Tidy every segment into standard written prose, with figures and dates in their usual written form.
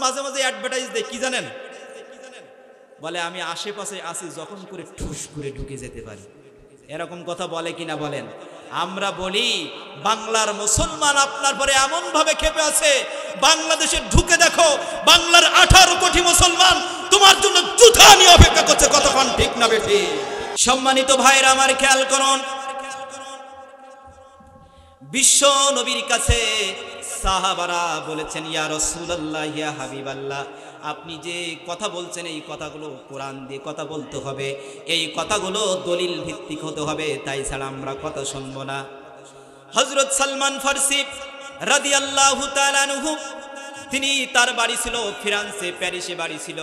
মাঝে মাঝে অ্যাডভার্টাইজ দেয় কি জানেন, বলে আমি আশেপাশে আছি যখন করে ঠুস করে ঢুকে যেতে পারি, এরকম কথা বলে কিনা বলেন? আমরা বলি বাংলার মুসলমান আপনার পরে এমন ভাবে ক্ষেপে আছে, বাংলাদেশে ঢুকে দেখো বাংলার 18 কোটি মুসলমান তোমার জন্য জুতা নিয়ে অপেক্ষা করছে, কতক্ষণ ঠিক না বেঠি? সম্মানিত ভাইরা আমার খেয়াল করুন, বিশ্ব নবীর কাছে সাহাবারা বলেছেন ইয়া রাসূলুল্লাহ ইয়া হাবিবাল্লাহ, আপনি যে কথা বলছেন এই কথাগুলো কোরআন দিয়ে কথা বলতে হবে, এই কথাগুলো দলিল ভিত্তিক হতে হবে, তাই ছাড়া আমরা কথা শুনবো না। হযরত সালমান ফারসি রাদিয়াল্লাহু তাআলা আনহু, তিনি তার বাড়ি ছিল ফ্রান্সে, প্যারিসে বাড়ি ছিল।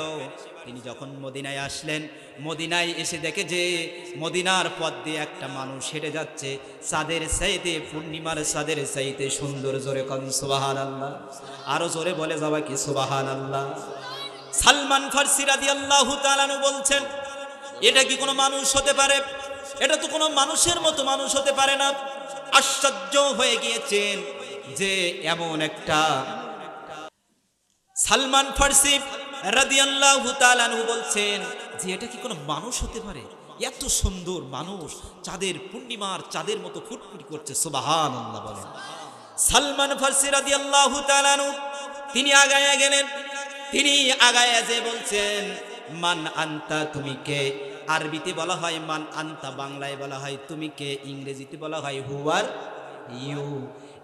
তিনি যখন মদিনায় আসলেন, মদিনায় এসে দেখে যে মদিনার পথ দিয়ে একটা মানুষ হেঁটে যাচ্ছে, চাঁদের চাইতে, পূর্ণিমার চাঁদের চাইতে সুন্দর। জোরে কোন সুবহানাল্লাহ, আরো জোরে বলে যাওয়া কি সুবহানাল্লাহ। সালমান ফারসি রাদিয়াল্লাহু তাআলা আনহু বলছেন, এটা কি কোনো মানুষ হতে পারে? এটা তো কোনো মানুষের মতো মানুষ হতে পারে না। আশ্চর্য হয়ে গিয়েছেন যে এমন একটা। সালমান ফারসি রাদিয়াল্লাহু তাআলা আনহু বলছেন যে এটা কি কোনো মানুষ হতে পারে? এত সুন্দর মানুষ, চাঁদের পূর্ণিমার চাঁদের মতো ফুটফুটি করছে, সুবহানাল্লাহ বলেন। সালমান ফারসি রাদিয়াল্লাহু তাআলা আনহু তিনি আগায়া গেলেন, তিনি আগায়া যে বলছেন মান আনতা, তুমি কে? আরবিতে বলা হয় মান আনতা, বাংলায় বলা হয় তুমি কে, ইংরেজিতে বলা হয় হু আর ইউ।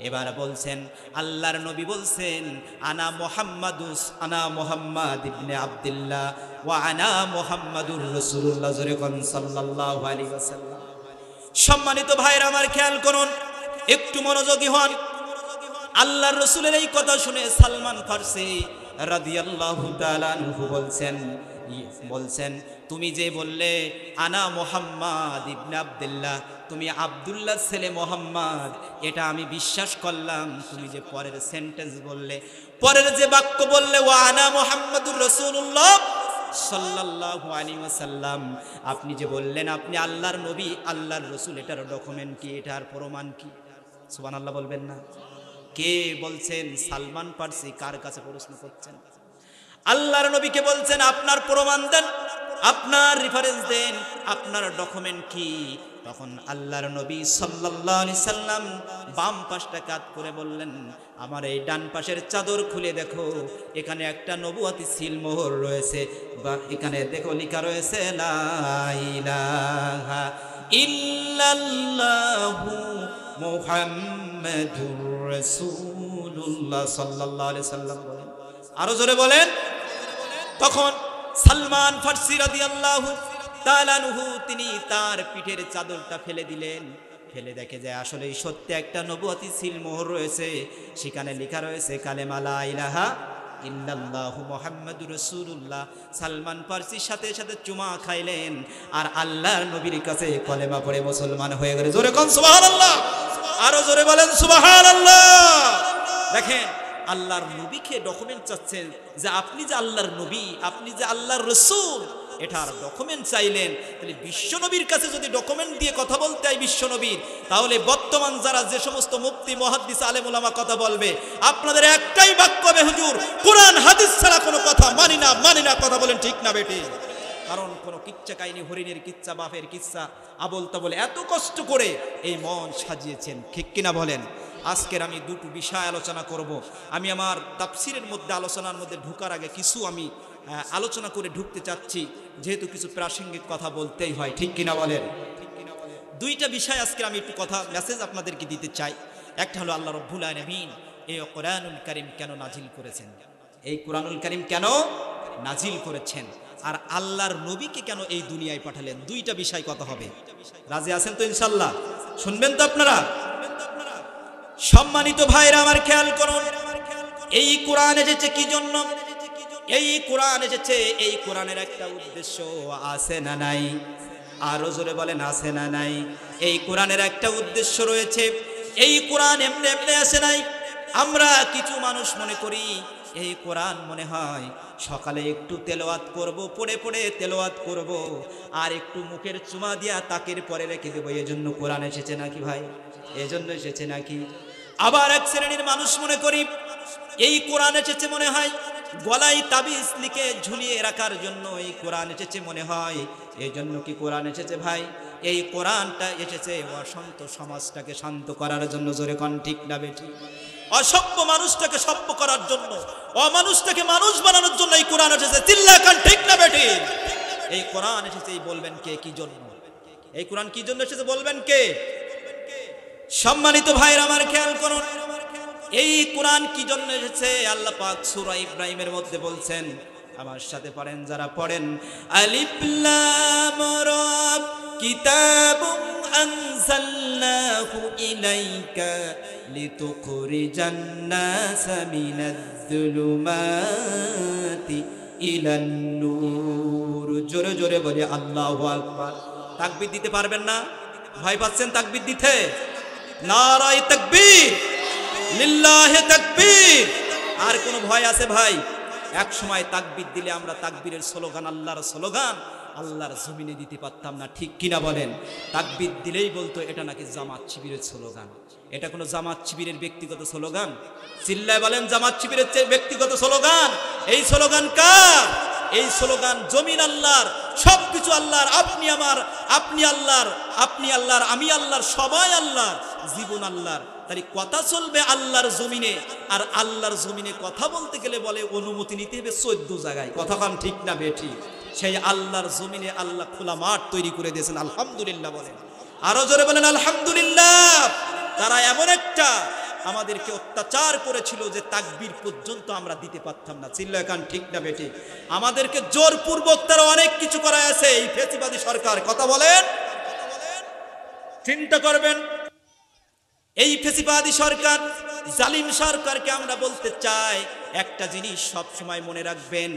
এবার বলছেন আল্লাহর নবী বলছেন আনা মুহাম্মদ ইবনে আব্দুল্লাহ ওয়া আনা মুহাম্মাদুর রাসূলুল্লাহ সাল্লাল্লাহু আলাইহি ওয়াসাল্লাম। সম্মানিত ভাইরা আমার খেয়াল করুন, একটু মনোযোগী হন। আল্লাহর রাসূলের এই কথা শুনে সালমান ফারসি রাদিয়াল্লাহু তাআলা আনহু বলছেন তুমি যে বললে আনা মুহাম্মদ ইবনে আব্দুল্লাহ, তুমি আব্দুল্লাহর ছেলে মুহাম্মদ, এটা আমি বিশ্বাস করলাম। তুমি যে পরের সেন্টেন্স বললে, পরের যে বাক্য বললে ওয়া আনা মুহাম্মাদুর রাসূলুল্লাহ সাল্লাল্লাহু আলাইহি ওয়াসাল্লাম, আপনি যে বললেন আপনি আল্লাহর নবী, আল্লাহর রাসূল, এটার ডকুমেন্ট কি, এটার প্রমাণ কি? সুবহানাল্লাহ বলবেন না? কে বলছেন? সালমান ফারসি কার কাছে প্রশ্ন করছেন? আল্লাহর নবীকে বলছেন আপনার প্রমাণ দেন, আপনার রেফারেন্স দেন, আপনার ডকুমেন্ট কি? তখন আল্লাহর নবী সাল্লাল্লাহু আলাইহি সাল্লাম বাম পাশটা কাত করে বললেন আমার এই ডান পাশের চাদর খুলে দেখো, এখানে একটা নবুয়তি সিলমোহর রয়েছে, বা এখানে দেখো লেখা রয়েছে লা ইলাহা ইল্লাল্লাহু মুহাম্মাদুর রাসূলুল্লাহ সাল্লাল্লাহু আলাইহি সাল্লাম বলেন। আরো জোরে বলেন। তখন সালমান ফারসি রাদিয়াল্লাহু তাআলা আনহু তিনি তার পিঠের চাদরটা ফেলে দিলেন, ফেলে দেখে যায় আসলে সত্যি একটা নবুয়তি সিলমোহর রয়েছে, সেখানে লেখা রয়েছে কালেমা লা ইলাহা ইল্লাল্লাহু মুহাম্মাদুর রাসূলুল্লাহ। সালমান ফারসির সাথে সাথে চুমা খাইলেন আর আল্লাহর নবীর কাছে কলেমা পড়ে মুসলমান হয়ে গেলেন। জোরে কোন সুবহানাল্লাহ, আরো জোরে বলেন সুবহানাল্লাহ। দেখেন আল্লাহর নবীকে ডকুমেন্ট চাচ্ছেন যে আপনি যে আল্লাহর নবী, আপনি যে আল্লাহর রাসূল, এটার ডকুমেন্ট চাইলেন। তাহলে বিশ্বনবীর কাছে যদি ডকুমেন্ট দিয়ে কথা বলতে হয় বিশ্বনবীর, তাহলে বর্তমান যারা যে সমস্ত মুফতি মুহাদ্দিস আলেম উলামা কথা বলবে, আপনাদের একটাই বাক্য হবে হুজুর কোরআন হাদিস ছাড়া কোনো কথা মানি না কথা বলেন, ঠিক না বেটি? কারণ কোনো কিচ্ছা কাহিনী, হরিণের কিচ্ছা, বাপের কিচ্ছা, আবল তাবল এত কষ্ট করে এই মন সাজিয়েছেন, ঠিক কিনা বলেন? আজকের আমি দুটো বিষয় আলোচনা করব। আমি আমার তাফসিরের মধ্যে আলোচনার মধ্যে ঢোকার আগে কিছু আমি আলোচনা করে ঢুকতে চাচ্ছি, যেহেতু কিছু প্রাসঙ্গিক কথা বলতেই হয়, ঠিক কিনা বলেন? দুইটা বিষয় আজকে আমি একটু কথা মেসেজ আপনাদেরকে দিতে চাই। একটা হলো আল্লাহ রাব্বুল আলামিন এই কোরআনুল কারীম কেন নাজিল করেছেন, এই কোরআনুল কারীম কেন নাজিল করেছেন, আর আল্লাহর নবীকে কেন এই দুনিয়ায় পাঠালেন। দুইটা বিষয় কথা হবে। রাজি আছেন তো ইনশাআল্লাহ? শুনবেন তো আপনারা? সম্মানিত ভাইরা আমার খেয়াল করুন, এই কোরআন এসেছে কি জন্য? এই কোরআন এসেছে, এই কোরআনের একটা উদ্দেশ্য আছে না নাই? আরো জোরে বলেন আছে না নাই? এই কোরআনের একটা উদ্দেশ্য রয়েছে। এই কোরআন এমনি এমনি আসে নাই। আমরা কিছু মানুষ মনে করি এই কোরআন মনে হয় সকালে একটু তেলাওয়াত করব, পড়ে পড়ে তেলাওয়াত করব, আর একটু মুখের চুমা দিয়া তাকের পরে রেখে দেবো, এজন্য কোরআন এসেছে নাকি ভাই? এজন্য এসেছে নাকি? আবার এক শ্রেণীর মানুষ মনে করি এই কোরআন এসেছে মনে হয় গলায় তাবিজ লিখে ঝুলিয়ে রাখার জন্য এই কোরআন এসেছে মনে হয়। এই জন্য কি কোরআন এসেছে ভাই? এই কোরআনটা এসেছে অশান্ত সমাজটাকে শান্ত করার জন্য। জোরে কোন ঠিক না বেঠিক? অসভ্য মানুষটাকে সভ্য করার জন্য, অমানুষটাকে মানুষ বানানোর জন্য এই কোরআন এসেছে। চিল্লায় কোন ঠিক না বেঠিক? এই কোরআন এসেছে, বলবেন কে কি জন্য? এই কোরআন কি জন্য এসেছে বলবেন কে? সম্মানিত ভাইরা আমার খেয়াল করুন, এই কোরআন কি জন্য এসেছে? আল্লাহ পাক সূরা ইব্রাহিমের মধ্যে বলছেন, আমার সাথে পড়েন যারা পড়েন, আলিফ লাম রা কিতাবুন আনজালনাহু ইলাইকা লিতুখরিজান নাসা মিনাজ-যুলুমাতি ইলান নূর। জোরে জোরে বলে আল্লাহু আকবার। তাকবীর দিতে পারবেন না? ভয় পাচ্ছেন তাকবীর দিতে? নারায়ে তাকবীর, লিল্লাহি তাকবীর। আর কোন ভয় আছে ভাই? এক সময় তাকবীর দিলে আমরা তাকবীরের স্লোগান, আল্লাহর স্লোগান আল্লাহর জমিনে দিতে পারতাম না, ঠিক কিনা বলেন? তাকবীর দিলেই বলতো এটা নাকি জামাত শিবিরের স্লোগান। এটা কোনো জামাত শিবিরের ব্যক্তিগত স্লোগান? চিল্লায় বলেন, জামাত শিবিরের ব্যক্তিগত স্লোগান? এই স্লোগান কার? এই স্লোগান জমিন আল্লাহর, সবকিছু আল্লাহর। আপনি আমার, আপনি আল্লাহর, আপনি আল্লাহর, আমি আল্লাহর, সবাই আল্লাহর, জীবন আল্লাহর। তাই কথা চলবে আল্লাহর জমিনে। আর আল্লাহর জমিনে কথা বলতে গেলে বলে অনুমতি নিতে হবে 14 জায়গায়। কথা কান ঠিক না বেঠিক? সেই আল্লাহর জমিনে আল্লাহ খোলা মাঠ তৈরি করে দিয়েছেন। আলহামদুলিল্লাহ বলেন, আরো জোরে বলেন আলহামদুলিল্লাহ। তারা এমন একটা আমাদেরকে অত্যাচার করেছিল যে তাকবীর পর্যন্ত আমরা দিতে পারতাম না। চিল্লায় কান ঠিক না বেঠিক? আমাদেরকে জোরপূর্বক তারা অনেক কিছু করায় আছে এই ফেসিবাদী সরকার। কথা বলেন, চিন্তা করবেন। এই ফেসিবাদী সরকার, জালিম সরকারকে আমরা বলতে চাই একটা জিনিস সব সময় মনে রাখবেন,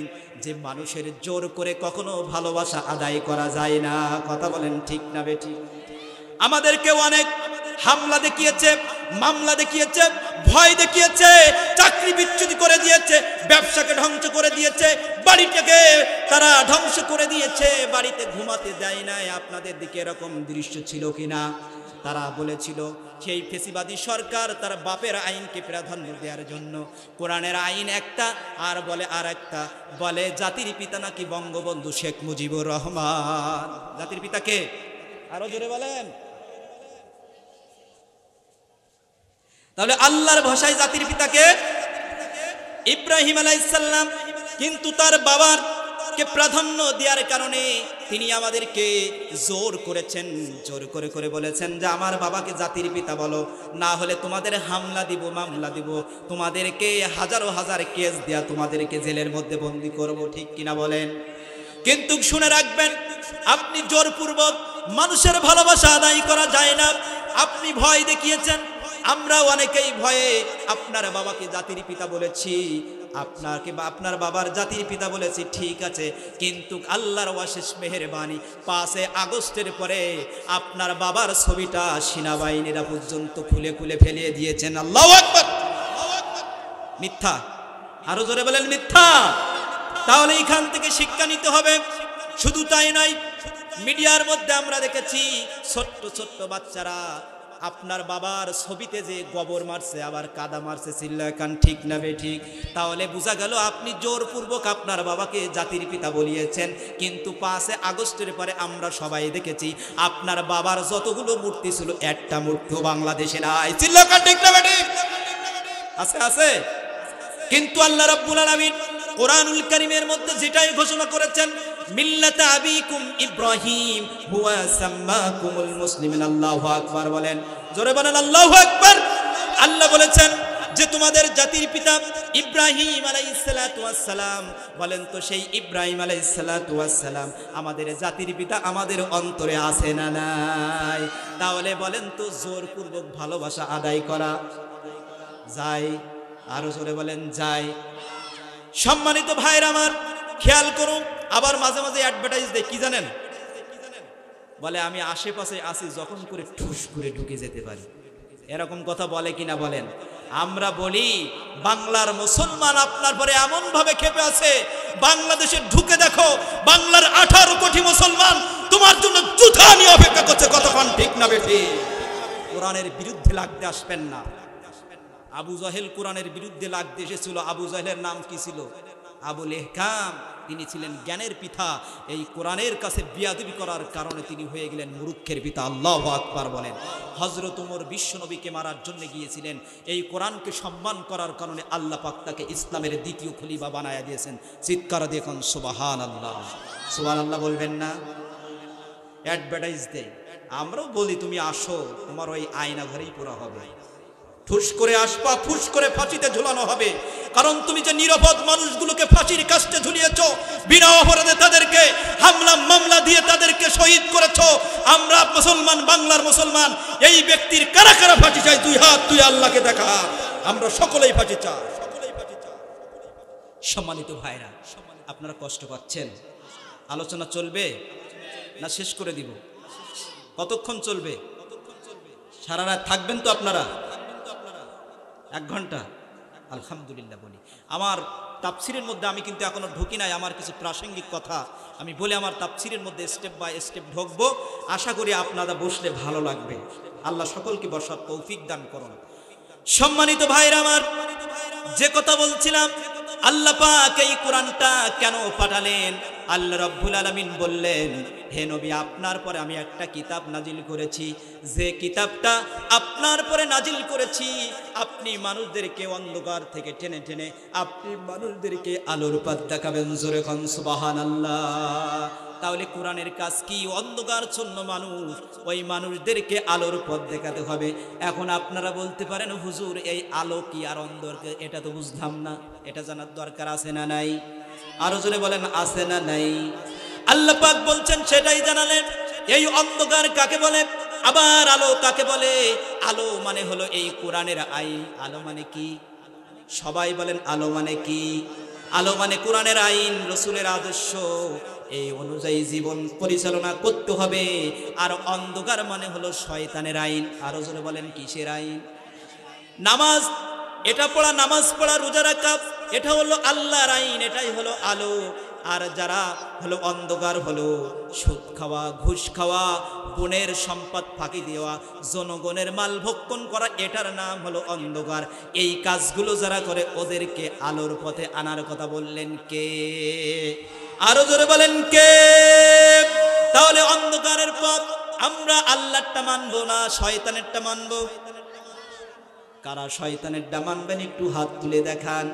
যে মানুষের জোর করে কখনো ভালোবাসা আদায় করা যায় না। কথা বলেন ঠিক না বেঠিক? আমাদেরকে অনেক হামলা দেখিয়েছে, মামলা দেখিয়েছে, ভয় দেখিয়েছে, চাকরি বিচ্যুতি করে দিয়েছে, ব্যবসাকে ধ্বংস করে দিয়েছে, বাড়িটাকে তারা ধ্বংস করে দিয়েছে, বাড়িতে ঘুমাতে দেয় নাই। আপনাদের দিকে এরকম দৃশ্য ছিল কিনা? তারা বলেছিল সেই ফেসিবাদী সরকার তার বাপের আইনকে প্রাধান্য দেওয়ার জন্য কোরআনের আইন একটা আর বলে আর একটা, বলে জাতির পিতা নাকি বঙ্গবন্ধু শেখ মুজিবুর রহমান। জাতির পিতা কে? আরো জোরে বলেন। তাহলে আল্লাহর ভাষায় জাতির পিতাকে ইব্রাহিম আলাইহিস সালাম। কিন্তু তার বাবার কে প্রাধান্য দেওয়ার কারণে তিনি আমাদেরকে জোর করেছেন, জোর করে করে বলেছেন যে আমার বাবাকে জাতির পিতা বলো, না হলে তোমাদের হামলা দিব, মামলা দিব, তোমাদেরকে হাজারো হাজার কেস দেয়া, তোমাদেরকে জেলের মধ্যে বন্দি করব। ঠিক কিনা বলেন? কিন্তু শুনে রাখবেন, আপনি জোরপূর্বক মানুষের ভালোবাসা আদায় করা যায় না। আপনি ভয় দেখিয়েছেন, আমরা অনেকেই ভয়ে আপনার বাবাকে জাতির পিতা বলেছি, আপনাকে বা আপনার বাবার জাতির পিতা বলেছি, ঠিক আছে, কিন্তু আল্লাহর অশেষ মেহেরবানি 5 আগস্টের পরে আপনার বাবার ছবিটা সেনাবাহিনীরা পর্যন্ত খুলে খুলে ফেলিয়ে দিয়েছেন। আল্লাহু আকবার। মিথ্যা? আরো জোরে বলেন মিথ্যা। তাহলে এখান থেকে শিক্ষা নিতে হবে। শুধু তাই নয়, মিডিয়ার মধ্যে আমরা দেখেছি ছোট্ট ছোট্ট বাচ্চারা আপনার বাবার ছবিতে যে গোবর মারছে, আবার কাদা মারছে। চিল্লায় কান ঠিক না বেঠিক? তাহলে বোঝা গেল আপনি জোরপূর্বক আপনার বাবাকে জাতির পিতা বলিয়েছেন। কিন্তু 5 আগস্টের পরে আমরা সবাই দেখেছি আপনার বাবার যতগুলো মূর্তি ছিল একটা মূর্তিও বাংলাদেশে নাই। চিল্লায় কান ঠিক না বেঠিক? আছে আছে। কিন্তু আল্লাহ রাব্বুল আলামিন কোরআনুল কারীমের মধ্যে যেটাই ঘোষণা করেছেন, মিল্লাতা আবিকুম ইব্রাহিম হুয়া সাম্মাকুমুল মুসলিমিন। আল্লাহু আকবার বলেন, জোরে বলেন আল্লাহু আকবার। আল্লাহ বলেছেন যে তোমাদের জাতির পিতা ইব্রাহিম আলাইহিস সালাতু ওয়াস সালাম। বলেন তো সেই ইব্রাহিম আলাইহিস সালাতু ওয়াস সালাম আমাদের জাতির পিতা আমাদের অন্তরে আছে না নাই? তাহলে বলেন তো জোরপূর্বক ভালোবাসা আদায় করা যায়? আরো জোরে বলেন যায়? সম্মানিত ভাইরা আমার খেয়াল করুন, আবার মাঝে মাঝে অ্যাডভার্টাইজ দেয়, কি জানেন? বলে আমি আশেপাশে আসি, যখন করে ঠুস করে ঢুকে যেতে পারি। এরকম কথা বলে কিনা বলেন? আমরা বলি বাংলার মুসলমান আপনার পরে এমন ভাবে খেপে আছে, বাংলাদেশে ঢুকে দেখো, বাংলার 18 কোটি মুসলমান তোমার জন্য জুতা নিয়ে অপেক্ষা করছে। কতক্ষণ ঠিক না বেঠি? কোরআনের বিরুদ্ধে লাগতে আসবেন না। আবু জাহেল কোরআনের বিরুদ্ধে লাগতে এসেছিল। আবু জাহেলের নাম কি ছিল? আবুল ইহকাম, তিনি ছিলেন জ্ঞানের পিতা। এই কোরআনের কাছে বিয়াদবি করার কারণে তিনি হয়ে গেলেন মূর্খের পিতা। আল্লাহু আকবার বলেন। হযরত ওমর বিশ্বনবীকে মারার জন্য গিয়েছিলেন, এই কোরআনকে সম্মান করার কারণে আল্লাহ পাক তাকে ইসলামের দ্বিতীয় খলিফা বানায়া দিয়েছেন। চিৎকার দিয়ে কোন সুবহানাল্লাহ, সুবহানাল্লাহ বলবেন না? অ্যাডভার্টাইজ দেয়, আমরাও বলি তুমি আসো, তোমার ওই আয়না ঘরেই পুরা হবে, ঠুস করে আসবা, ফুস করে ফাঁসিতে ঝুলানো হবে। কারণ তুমি যে নিরাপদ মানুষগুলোকে ফাঁসির কাস্টে ঝুলিয়েছো, বিনা অপরাধে তাদেরকে হামলা মামলা দিয়ে তাদেরকে শহীদ করেছো। আমরা মুসলমান, বাংলার মুসলমান, এই ব্যক্তির কারা কারা ফাঁসি চাই? দুই হাত তুই আল্লাহকে দেখা, আমরা সকলেই ফাঁসি চাই। সম্মানিত ভাইরা, আপনারা কষ্ট পাচ্ছেন? আলোচনা চলবে না শেষ করে দিব? কতক্ষণ চলবে? সারা রাত থাকবেন তো আপনারা? 1 ঘন্টা? আলহামদুলিল্লাহ। বলি, আমার তাফসিরের মধ্যে আমি কিন্তু এখনো ঢুকি নাই। আমার কিছু প্রাসঙ্গিক কথা আমি বলে আমার তাফসিরের মধ্যে স্টেপ বাই স্টেপ ঢুকবো। আশা করি আপনারা বসলে ভালো লাগবে। আল্লাহ সকলকে বসার তৌফিক দান করুন। সম্মানিত ভাইরা আমার, যে কথা বলছিলাম, আল্লাহ পাক এই কোরআনটা কেন পাঠালেন? আল্লাহ রাব্বুল আলামিন বললেন, হে নবী, আপনার পরে আমি একটা কিতাব নাজিল করেছি। যে কিতাবটা আপনার পরে নাজিল করেছি, আপনি মানুষদেরকে অন্ধকার থেকে টেনে টেনে আপনি মানুষদেরকে আলোর পথ দেখাবেন। জোরে কোন সুবহানাল্লাহ। তাহলে কোরআনের কাজ কি? অন্ধকারচ্ছন্ন মানুষ, ওই মানুষদেরকে আলোর পথ দেখাতে হবে। এখন আপনারা বলতে পারেন, হুজুর এই আলো কি আর অন্ধকার? এটা তো বুঝলাম না, এটা জানার দরকার আছে না নাই? আরো জোরে বলেন, আছে না নাই? আল্লাহ পাক বলছেন সেটাই জানালেন। এই অন্ধকার কাকে বলে, আবার আলো কাকে বলে? আলো মানে হলো এই কোরআনের আইন। আলো মানে কি? সবাই বলেন, আলো মানে কি? আলো মানে কোরআনের আইন, রসুলের আদর্শ, এই অনুযায়ী জীবন পরিচালনা করতে হবে। আর অন্ধকার মানে হলো শয়তানের আইন। আরো জোরে বলেন, কিসের আইন? নামাজ, এটা পড়া, নামাজ পড়া, রোজা রাখা, এটা হলো আল্লাহর আইন, এটাই হলো আলো। আর যারা হলো অন্ধকার হলো সুদ খাওয়া, ঘুষ খাওয়া, বনের সম্পদ ফাঁকি দেওয়া, জনগণের মাল ভক্ষণ করা, এটার নাম হলো অন্ধকার। এই কাজগুলো যারা করে ওদেরকে আলোর পথে আনার কথা বললেন কে? আরো জোরে বলেন কে? তাহলে অন্ধকারের পথ আমরা আল্লাহরটা মানবো না শয়তানেরটা মানবো? কারা শয়তানেরটা মানবেন একটু হাত তুলে দেখান।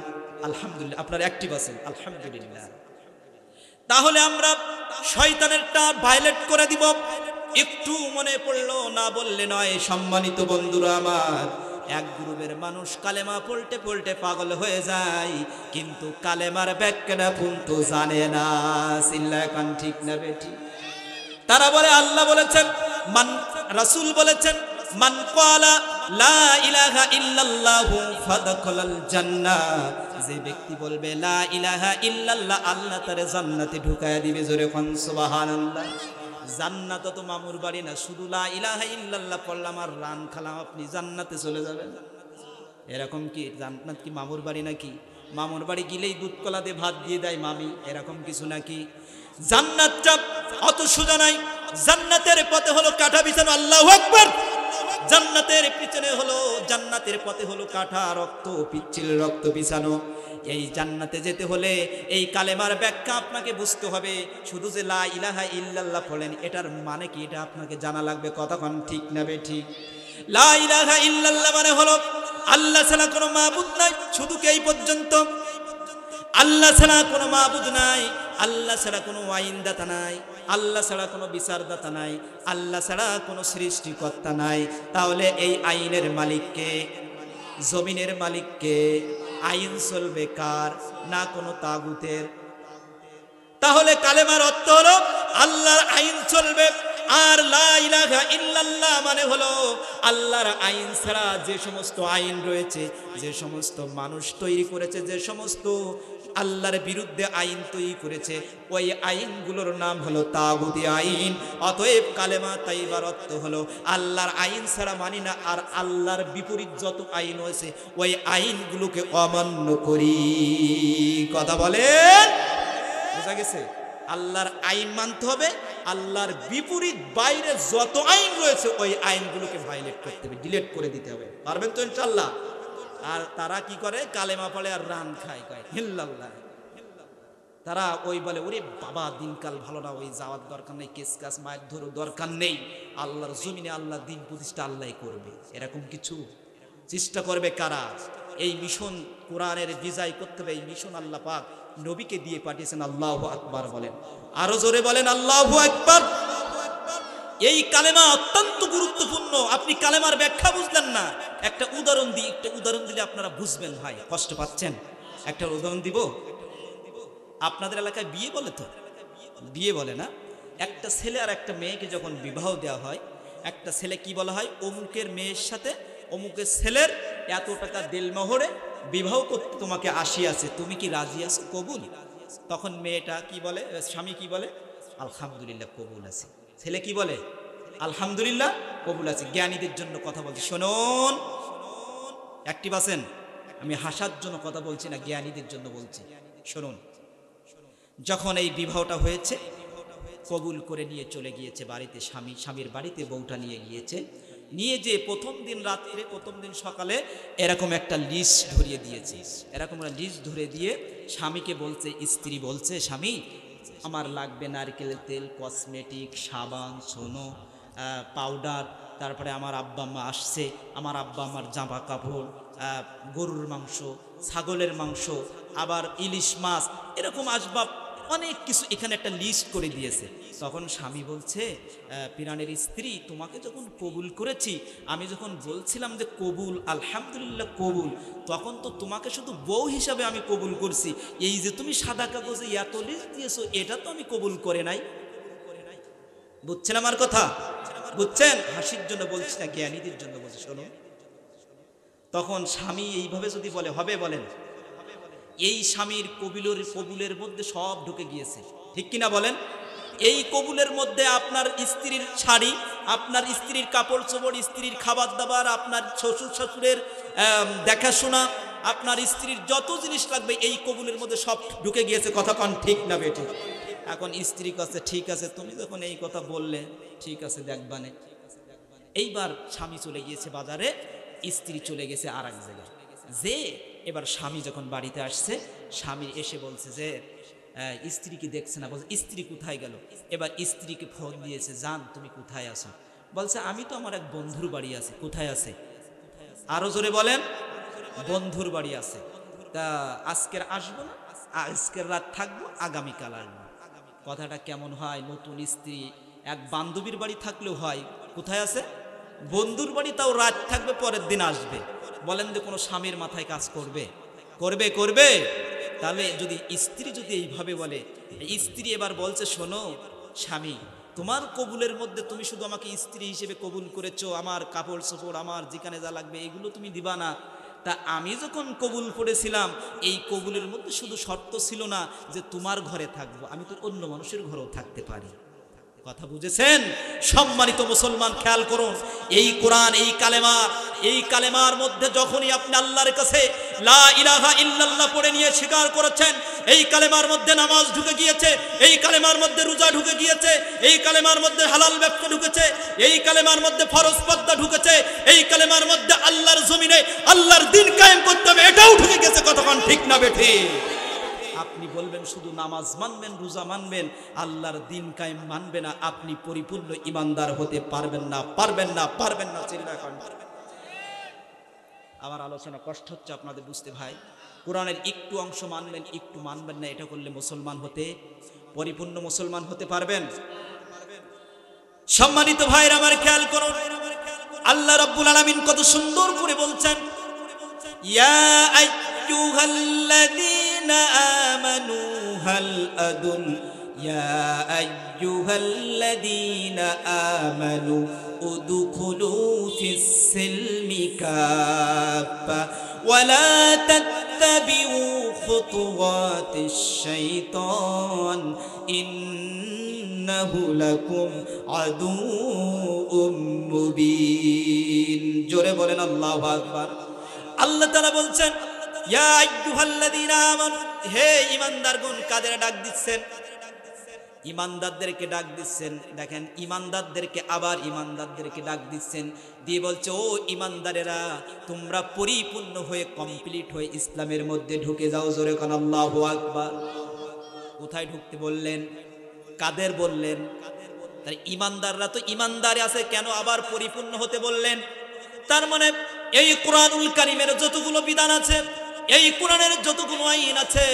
আলহামদুলিল্লাহ, আপনারা অ্যাক্টিভ আছেন, আলহামদুলিল্লাহ। তাহলে আমরা শয়তানেরটা ভায়োলেট করে দিব। একটু মনে পড়লো না বললে নয়। সম্মানিত বন্ধুরা আমার, এক গ্রুপের মানুষ কালেমা পড়তে পড়তে পাগল হয়ে যায়, কিন্তু কালেমার ব্যাখ্যাটা কিন্তু জানে না। চিল্লায় এখন ঠিক না বেটি? তারা বলে আল্লাহ বলেছেন, মান রাসূল বলেছেন, মান ক্বালা লা ইলাহা ইল্লাল্লাহু ফাদখালাল জান্নাহ। যে ব্যক্তি বলবে লা ইলাহা ইল্লাল্লাহ, আল্লাহ তারে জান্নাতে ঢুকায়া দিবে। জোরে কোন সুবহানাল্লাহ। জান্নাত তো মামুর বাড়ি না, শুধু লা ইলাহা ইল্লাল্লাহ পড়লাম আর রান খালাম, আপনি জান্নাতে চলে যাবেন। এরকম কি? জান্নাত কি মামুর বাড়ি নাকি? মামুর বাড়ি গেলেই দুধ কলা দিয়ে ভাত দিয়ে দেয় মামি, এরকম কিছু নাকি? জান্নাতটা অত সোজা নাই। জান্নাতের পথে হলো কাঁটা বিছানো। আল্লাহু আকবার। জান্নাতের পিছনে হলো, জান্নাতের পথে হলো কাঁটা, রক্ত, পিচ্ছিল রক্ত বিছানো। এই জান্নাতে যেতে হলে এই কালেমার ব্যাখ্যা আপনাকে বুঝতে হবে। শুধু যে লা ইলাহা ইল্লাল্লাহ বলেন, এটার মানে কি এটা আপনাকে জানা লাগবে। কতক্ষণ ঠিক না বে ঠিক? লা ইলাহা ইল্লাল্লাহ মানে হলো আল্লাহ ছাড়া কোনো মাবুদ নাই। শুধু কি এই পর্যন্ত? আল্লাহ ছাড়া কোনো মাবুদ নাই, আল্লাহ ছাড়া কোনো আইনদাতা নাই, আল্লাহ ছাড়া কোনো বিচারদাতা নাই, আল্লাহ ছাড়া কোনো সৃষ্টিকর্তা নাই। তাহলে এই আইনের মালিককে, জমিনের মালিককে, আইন চলবে কার? না কোনো তাগুতের। তাহলে কালেমার অর্থ হলো আল্লাহর আইন চলবে। আর লা ইলাহা ইল্লাল্লাহ মানে হলো আল্লাহর আইন ছাড়া যে সমস্ত আইন রয়েছে, যে সমস্ত মানুষ তৈরি করেছে, যে সমস্ত আল্লাহর বিরুদ্ধে আইন তৈরি করেছে, ওই আইনগুলোর নাম হলো তাগুতি আইন। অতএব কালেমা তাইবার অর্থ হলো আল্লাহর আইন ছাড়া মানি না, আর আল্লাহর বিপরীত যত আইন হয়েছে ওই আইনগুলোকে অমান্য করি। কথা বলেন, বুঝা গেছে? আল্লাহর আইন মানতে হবে, আল্লাহর বিপরীত বাইরে যত আইন রয়েছে ওই আইনগুলোকে ভায়োলেট করতে হবে, ডিলিট করে দিতে হবে। পারবেন তো ইনশাআল্লাহ? আর তারা কি করে? কালেমা পড়ে আর রান খায়, কয় হিল্লাল্লাহ। তারা ওই বলে ওরে বাবা দিনকাল ভালো না, ওই যাওয়ার দরকার নেই, কেস কাজ মায়ের ধরো দরকার নেই, আল্লাহর জমিনে আল্লাহ দিন প্রতিষ্ঠা আল্লাহ করবে। এরকম কিছু চেষ্টা করবে কারা? এই মিশন কোরআনের বিজয় করতে হবে, এই মিশন আল্লাহ পাক নবীকে দিয়ে পাঠিয়েছেন। আল্লাহু আকবার বলেন, আরো জোরে বলেন আল্লাহু আকবার। এই কালেমা অত্যন্ত গুরুত্বপূর্ণ। আপনি কালেমার ব্যাখ্যা বুঝলেন না, একটা উদাহরণ দিই, একটা উদাহরণ দিলে আপনারা বুঝবেন। ভাই কষ্ট পাচ্ছেন, একটা উদাহরণ দিব। আপনাদের এলাকায় বিয়ে বলে তো, বিয়ে বলে না? একটা ছেলে আর একটা মেয়েকে যখন বিবাহ দেওয়া হয়, একটা ছেলে কি বলা হয়, অমুকের মেয়ের সাথে অমুকের ছেলের এত টাকা দেলমোহরে বিবাহ করতে তোমাকে আসিয়াছে, তুমি কি রাজি আছো, কবুল? তখন মেয়েটা কি বলে, স্বামী কি বলে, আলহামদুলিল্লাহ কবুল আছে। ছেলে কি বলে, আলহামদুলিল্লাহ কবুল আছে। জ্ঞানীদের জন্য কথা বলছি, শুনুন, অ্যাক্টিভ আছেন? আমি হাসার জন্য কথা বলছি না, জ্ঞানীদের জন্য বলছি, শুনুন। যখন এই বিবাহটা হয়েছে, কবুল করে নিয়ে চলে গিয়েছে বাড়িতে, স্বামীর বাড়িতে বউটা নিয়ে গিয়েছে। নিয়ে যে প্রথম দিন রাত্রে, প্রথম দিন সকালে এরকম একটা লিস্ট ধরিয়ে দিয়েছে। এরকম একটা লিস্ট ধরে দিয়ে স্বামীকে বলছে, স্ত্রী বলছে, স্বামী আমার লাগবে নারকেলের তেল, কসমেটিক, সাবান, সোনো, পাউডার, তারপরে আমার আব্বা আম্মা আসছে, আমার আব্বা আমার জামা কাপড়, গরুর মাংস, ছাগলের মাংস, আবার ইলিশ মাছ, এরকম আসবাব অনেক কিছু এখানে একটা লিস্ট করে দিয়েছে। তখন স্বামী বলছে, পিরানের স্ত্রী তোমাকে যখন কবুল করেছি, আমি যখন বলছিলাম যে কবুল, আলহামদুলিল্লাহ কবুল, তখন তো তোমাকে শুধু বউ হিসাবে আমি কবুল করছি, এই যে তুমি সাদা কাগজে এত লিস্ট দিয়েছো, এটা তো আমি কবুল করে নাই। বুঝছেন আমার কথা? বুঝছেন? হাসির জন্য বলছি না, জ্ঞানীদের জন্য বলছি, শোনো। তখন স্বামী এইভাবে যদি বলে, হবে? বলেন, এই স্বামীর কবুলের মধ্যে সব ঢুকে গিয়েছে, ঠিক কিনা বলেন? এই কবুলের মধ্যে আপনার স্ত্রীর শাড়ি, আপনার স্ত্রীর কাপড় চোপড়, স্ত্রীর খাবার দাবার, আপনার শ্বশুর শাশুড়ের দেখাশোনা, আপনার স্ত্রীর যত জিনিস লাগবে এই কবুলের মধ্যে সব ঢুকে গিয়েছে। কথা কন ঠিক না বেটি? এখন স্ত্রী কাছে, ঠিক আছে তুমি যখন এই কথা বললে, ঠিক আছে দেখবানে। এইবার স্বামী চলে গিয়েছে বাজারে, স্ত্রী চলে গেছে আর এক জায়গায়। যে এবার স্বামী যখন বাড়িতে আসছে, স্বামী এসে বলছে যে স্ত্রী কি দেখছে না, বলছে স্ত্রী কোথায় গেল? এবার স্ত্রীকে ফোন দিয়েছে, জান তুমি কোথায় আছো? বলছে আমি তো আমার এক বন্ধুর বাড়ি আছি। কোথায় আছে? আরো জোরে বলেন, বন্ধুর বাড়ি আছে। তা আজকের আসবো না, আজকের রাত থাকবো, আগামীকাল আসবো। কথাটা কেমন হয়? নতুন স্ত্রী এক বান্ধবীর বাড়ি থাকলেও হয়, কোথায় আছে? বন্ধুর বাড়ি, তাও রাত থাকবে, পরের দিন আসবে। বলেন যে কোনো স্বামীর মাথায় কাজ করবে? করবে? তাহলে যদি স্ত্রী যদি এইভাবে বলে, স্ত্রী এবার বলছে, শোনো স্বামী, তোমার কবুলের মধ্যে তুমি শুধু আমাকে স্ত্রী হিসেবে কবুল করেছো, আমার কাপড় চোপড়, আমার যেখানে যা লাগবে এগুলো তুমি দিবা না। তা আমি যখন কবুল করেছিলাম, এই কবুলের মধ্যে শুধু শর্ত ছিল না যে তোমার ঘরে থাকবো, আমি তো অন্য মানুষের ঘরেও থাকতে পারি। কথা বুঝেছেন? সম্মানিত মুসলমান খেয়াল করুন, এই কোরআন, এই কালেমার মধ্যে যখনই আপনি আল্লাহর কাছে লা ইলাহা ইল্লাল্লাহ পড়ে নিয়ে স্বীকার করেছেন, এই কালেমার মধ্যে নামাজ ঢুকে গিয়েছে, এই কালেমার মধ্যে রোজা ঢুকে গিয়েছে, এই কালেমার মধ্যে হালাল ব্যবসা ঢুকেছে, এই কালেমার মধ্যে ফরজ পর্দা ঢুকেছে, এই কালেমার মধ্যে আল্লাহর জমিনে আল্লাহর দ্বীন কায়েম করতে হবে, এটাও ঢুকে গেছে। কতক্ষণ ঠিক না বেঠি? আপনি বলবেন শুধু নামাজ মানবেন, রোজা মানবেন, আল্লাহর দ্বীন কায়েম মানবে না, আপনি পরিপূর্ণ ইমানদার হতে পারবেন না। চিন্তা করেন। আমার আলোচনা কষ্ট হচ্ছে আপনাদের বুঝতে ভাই। কোরআনের একটু অংশ মানবেন, একটু মানবেন না, এটা করলে মুসলমান হতে, পরিপূর্ণ মুসলমান হতে পারবেন? সম্মানিত ভাইরা আমার খেয়াল করুন, আল্লাহ রাব্বুল আলামিন কত সুন্দর করে বলছেন, ইয়া আইয়ুহাল্লাযীনা আমানু হাল আদুল, ইয়া আইয়ুহাল্লাযীনা আমানু উদখুলু ফিস সিলমি কাফা ওয়া লা তাত্তাবিউ খুতুওয়াতিশ শাইতান ইন্নাহু লাকুম আদুউম মুবিন। জোরে বলেন আল্লাহু আকবার। আল্লাহ তাআলা বলছেন, ইয়া আইয়ুহাল্লাযীনা আমানু, হে ঈমানদারগণ। কাদের ডাক দিচ্ছেন? ঈমানদারদেরকে ডাক দিচ্ছেন। দেখেন, ঈমানদারদেরকে আবার ঈমানদারদেরকে ডাক দিচ্ছেন, দিয়ে বলছে, ও ঈমানদারেরা, তোমরা পরিপূর্ণ হয়ে, কমপ্লিট হয়ে ইসলামের মধ্যে ঢুকে যাও। জোরে কান আল্লাহু আকবার। কোথায় ঢুকতে বললেন? কাদের বললেন? তাই ইমানদাররা তো ইমানদারে আছে, কেন আবার পরিপূর্ণ হতে বললেন? তার মানে এই কোরআনুল কারীমের যতগুলো বিধান আছে, এই কোরআনের যতগুলো আইন আছে,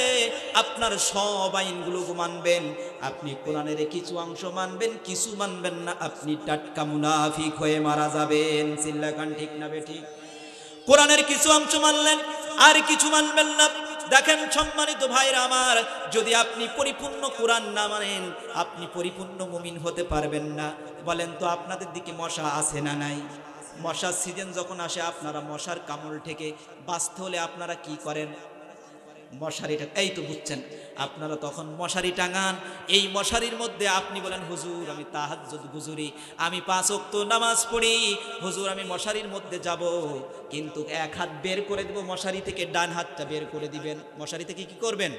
আপনার সব আইনগুলো মানবেন। আপনি কোরআনের কিছু অংশ মানবেন, কিছু মানবেন না, আপনি টাটকা মুনাফিক হয়ে মারা যাবেন। চিল্লাকান ঠিক না বেঠিক? কোরআনের কিছু অংশ মানলেন আর কিছু মানবেন না। দেখেন সম্মানিত ভাইরা আমার, যদি আপনি পরিপূর্ণ কোরআন না মানেন, আপনি পরিপূর্ণ মুমিন হতে পারবেন না। বলেন তো আপনাদের দিকে মশা আছে না নাই? মশার সিজন যখন আসে, আপনারা মশার কামড় থেকে বাঁচতে হলে আপনারা কি করেন? মশারিটা, এই তো বুঝছেন, আপনারা তখন মশারি টাঙান। এই মশারির মধ্যে আপনি বলেন, হুজুর আমি তাহাজ্জুদ গুজরি, আমি 5 ওয়াক্ত নামাজ পড়ি, হুজুর আমি মশারির মধ্যে যাব, কিন্তু এক হাত বের করে দেব মশারি থেকে, ডান হাতটা বের করে দিবেন। মশারি থেকে কি করবেন?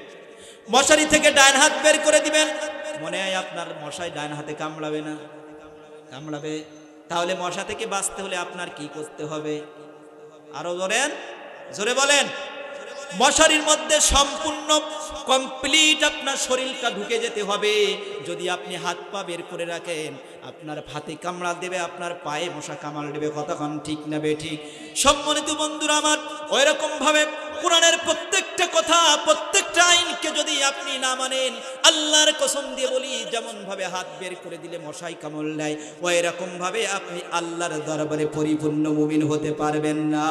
মশারি থেকে ডান হাত বের করে দিবেন। মনে হয় আপনার মশাই ডান হাতে কামড়াবে না? কামড়াবে। তাহলে মশা থেকে বাঁচতে হলে আপনার কি করতে হবে? আরো বলেন, জোরে বলেন। মশারির মধ্যে সম্পূর্ণ কমপ্লিট আপনার শরীরটা ঢুকে যেতে হবে। যদি আপনি হাত পা বের করে রাখেন, আপনার হাতে কামড়া দেবে, আপনার পায়ে মশা কামড় দেবে। কতক্ষণ ঠিক না বেঠিক? সম্মানিত বন্ধুরা আমার, ওই রকম ভাবে কোরআনের প্রত্যেকটা কথা, প্রত্যেকটা আইনকে যদি আপনি না মানেন, আল্লাহর কসম দিয়ে বলি, যেমন ভাবে হাত বের করে দিলে মশাই কামড় দেয়, ওই রকম ভাবে আপনি আল্লাহর দরবারে পরিপূর্ণ মুমিন হতে পারবেন না।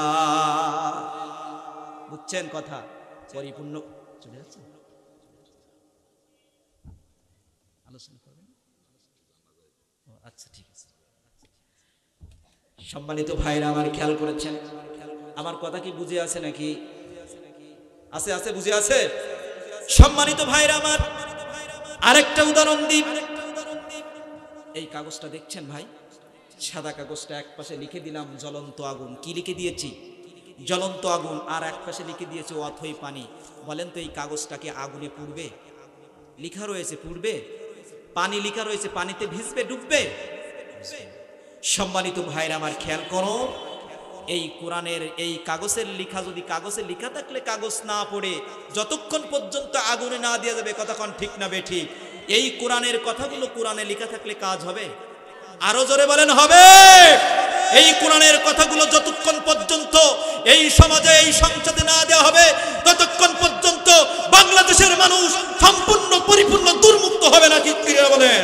বুঝছেন কথা? পরিপূর্ণ চলে যাচ্ছে, আলোচনা করবেন? আচ্ছা ঠিক আছে। সম্মানিত ভাইরা আমার, খেয়াল করেছেন আমার কথা কি বুঝে আছে নাকি? আছে আছে, বুঝে আছে? সম্মানিত ভাইরা আমার, আরেকটা উদাহরণ দিই। এই কাগজটা দেখছেন ভাই, সাদা কাগজটা এক পাশে লিখে দিলাম জ্বলন্ত আগুন। কি লিখে দিয়েছি? জ্বলন্ত আগুন। আর এক পাশে লিখে দিয়েছে অথই পানি। বলেন তো এই কাগজটাকে আগুনে পুড়বে? লিখা রয়েছে পুড়বে। পানি লিখা রয়েছে, পানিতে ভিজবে, ডুববে? সম্মানিত ভাইরা আমার, খেয়াল করো, এই কোরআনের এই কাগজের লেখা, যদি কাগজে লেখা থাকলে কাগজ না পড়ে যতক্ষণ পর্যন্ত আগুনে না দেওয়া যাবে, কতক্ষণ ঠিক না বেঠিক? এই কোরআনের কথাগুলো কোরআনে লেখা থাকলে কাজ হবে? আরো জোরে বলেন, হবে? এই কোরআনের কথাগুলো যতক্ষণ পর্যন্ত এই সমাজে, এই সংসদে না দেওয়া হবে, ততক্ষণ পর্যন্ত বাংলাদেশের মানুষ সম্পূর্ণ পরিপূর্ণ দুর্মুক্ত হবে না। কি বলেন?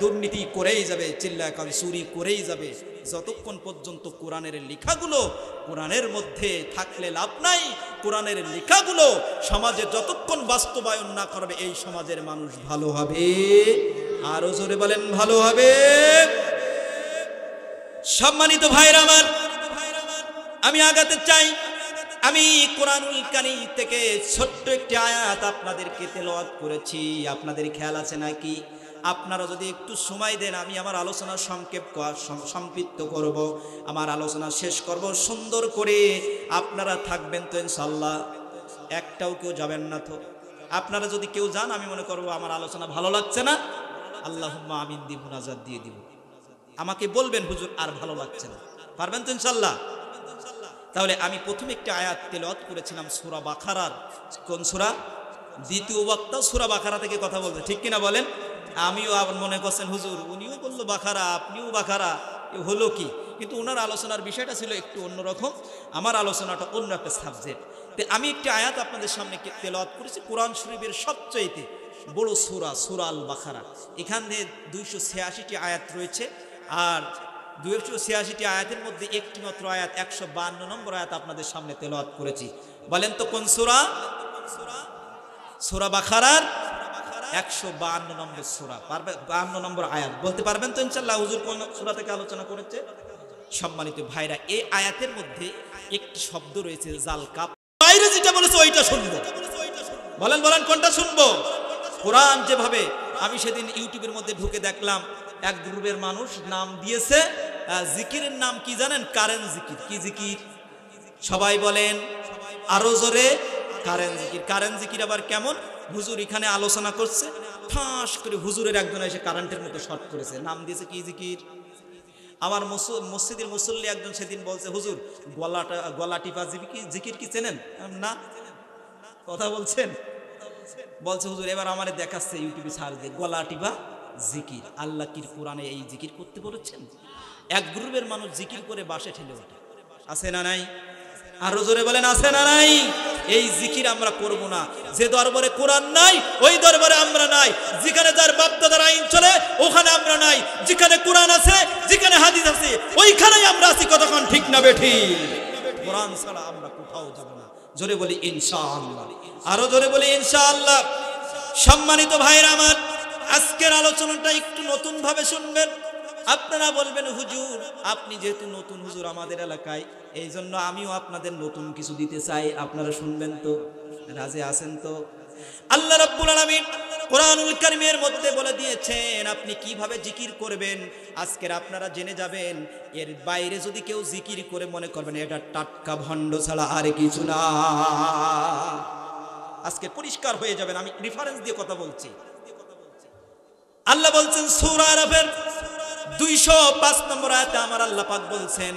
দুর্নীতি করেই যাবে, চিল্লাকান চুরি করেই যাবে, যতক্ষণ পর্যন্ত কোরআনের লেখাগুলো কোরআনের মধ্যে থাকলে লাভ নাই। কোরআনের লেখাগুলো সমাজে যতক্ষণ বাস্তবায়ন না করবে, এই সমাজের মানুষ ভালো হবে। আরো জোরে বলেন, ভালো হবে। সম্মানিত ভাইরা আমার, আমি আগাতে চাই। আমি কোরআনুল কারীম থেকে ছোট্ট একটি আয়াত আপনাদেরকে তেলাওয়াত করেছি। আপনাদের খেয়াল আছে নাকি? আপনারা যদি একটু সময় দেন, আমি আমার আলোচনা সংক্ষিপ্ত করব, আমার আলোচনা শেষ করব সুন্দর করে। আপনারা থাকবেন তো ইনশাআল্লাহ? একটাও কেউ যাবেন না তো? আপনারা যদি কেউ যান, আমি মনে করব আমার আলোচনা ভালো লাগছে না, আল্লাহুম্মা আমিন দিয়ে মুনাজাত দিয়ে দিব। আমাকে বলবেন, হুজুর আর ভালো লাগছে না। পারবেন তো ইনশাআল্লাহ? তাহলে আমি প্রথমে একটা আয়াত তেলাওয়াত করেছিলাম সূরা বাকারার। কোন সূরা? দ্বিতীয় বক্তা সূরা বাকারা থেকে কথা বলছে, ঠিক কিনা বলেন? আমিও আবার মনে করছেন, হুজুর উনিও বললো বাকারা, আপনিও বাকারা, হলো কি? কিন্তু ওনার আলোচনার বিষয়টা ছিল একটু অন্যরকম, আমার আলোচনাটা অন্য একটা সাবজেক্ট। তো আমি একটি আয়াত আপনাদের সামনে তেলাওয়াত করেছি, কোরআন শরীফের সবচাইতে বড় সূরা, সূরা আল বাকারা। এখানে 286টি আয়াত রয়েছে, আর 286টি আয়াতের মধ্যে একটি মাত্র আয়াত, 152 নম্বর আয়াত আপনাদের সামনে তেলাওয়াত করেছি। বলেন তো কোন সূরা? সূরা বাকারার 152 নম্বর সূরা, 52 নম্বর আয়াত। বলতে পারবেন তো ইনশাআল্লাহ হুজুর কোন সূরা থেকে আলোচনা করেছে? সম্মানিত ভাইরা, এই আয়াতের মধ্যে একটি শব্দ রয়েছে জালকাপ। বাইরে যেটা বলেছে ওইটা শুনবো। বলেন বলেন, কোনটা শুনবো? কোরআন যেভাবে, আমি সেদিন ইউটিউবের মধ্যে ঢুকে দেখলাম এক গ্রুপের মানুষ নাম দিয়েছে, জিকিরের নাম কি জানেন? কারেন্ট জিকির। কি জিকির? সবাই বলেন আরো জোরে, কারেন্ট জিকির। কারেন্ট জিকির আবার কেমন? হুজুর এখানে আলোচনা করছে, ঠাস করে হুজুরের একজন এসে কারেন্টের মতো শর্ট করেছে, নাম দিয়েছে কি জিকির। আমার মসজিদের মুসল্লি একজন সেদিন বলছে, হুজুর গলা টিপা জিকির কি চেনেন? না। কথা বলছেন? বলছে হুজুর এবার আমারে দেখাচ্ছে ইউটিউবে ছাড় দিয়ে গলা টিপা জিকির। আল্লাহ কি কোরআনে এই জিকির করতে বলেছেন? এক গ্রুপের মানুষ জিকির করে বাসে ঠেলে ওঠে, আছে না নাই? আরো জোরে বলেন আছে না নাই? এই জিকির আমরা করব না। যে দরবারে কোরআন নাই ওই দরবারে আমরা নাই। যেখানে যার বাপদাদার আইন চলে ওখানে আমরা নাই। যেখানে কোরআন আছে, যেখানে হাদিস আছে, ওইখানেই আমরা আছি। কতক্ষণ ঠিক না বেঠিক? কোরআন ছাড়া আমরা কোথাও যাব না। জোরে বলি ইনশাআল্লাহ। আরো জোরে বলি ইনশাআল্লাহ। সম্মানিত ভাইরা আমার, আজকের আলোচনাটা একটু নতুন ভাবে শুনবেন। আপনারা বলবেন হুজুর আপনি যেহেতু নতুন হুজুর আমাদের এলাকায়, এই জন্য আমিও আপনাদের নতুন কিছু দিতে চাই, আপনারা শুনবেন তো? রাজি আছেন তো? আল্লাহ রাব্বুল আলামিন কোরআনুল কারীমের মধ্যে বলে দিয়েছেন আপনি কিভাবে জিকির করবেন। আজকের আপনারা জেনে যাবেন। এর বাইরে যদি কেউ জিকির করে মনে করবেন এটা টাটকা ভণ্ড ছাড়া আর কিছু না। আজকে পরিষ্কার হয়ে যাবেন, আমি রেফারেন্স দিয়ে কথা বলছি। আল্লাহ বলছেন সূরা আরাফের 205 নম্বর আয়াতে আমার আল্লাহ পাক বলছেন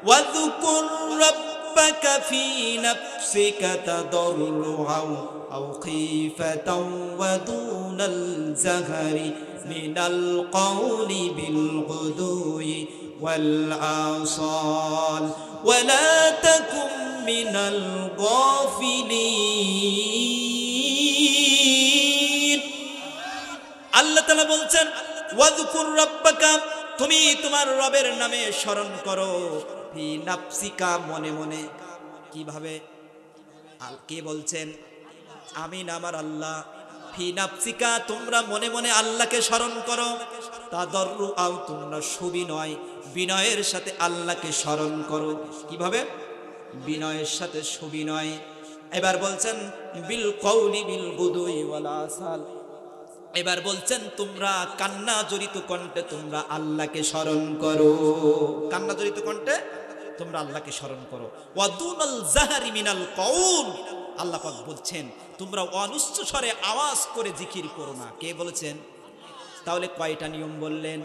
ওয়াযকুর রাব্বাকা ফি নাফসিকা তাদাররুআন আও খীফাতান ওয়া দুনাল জাহরি মিনাল কওলি বিল গুদুই ওয়াল আসাল ওয়া লা তাকুম মিনাল গাফিলিন। আল্লাহ তাআলা বলছেন ওয়াযকুর রাব্বাকা, তুমি তোমার রবের নামে স্মরণ করো। ফি নাফসিকা, মনে মনে। কিভাবে? কে বলছেন? আমি না, আমার আল্লাহ। ফি নাফসিকা, তোমরা মনে মনে আল্লাহকে স্মরণ করো। তাদাররুআও, তোমরা সুবিনয় বিনয়ের সাথে আল্লাহকে স্মরণ করো। কিভাবে? বিনয়ের সাথে সুবিনয়। এবার বলছেন বিল কওলি বিল গুদুই ওয়াল আসাল। এবার বলছেন তোমরা কান্না জড়িত কণ্ঠে তোমরা আল্লাহকে স্মরণ করো। কান্না জড়িত কণ্ঠে তোমরা আল্লাহকে স্মরণ করো। ওয়াদুনাল জাহরি মিনাল কওল, আল্লাহ পাক বলছেন তোমরা অনুচ্চ স্বরে আওয়াজ করে জিকির করো না। কে বলেছেন? তাহলে কয়টা নিয়ম বললেন?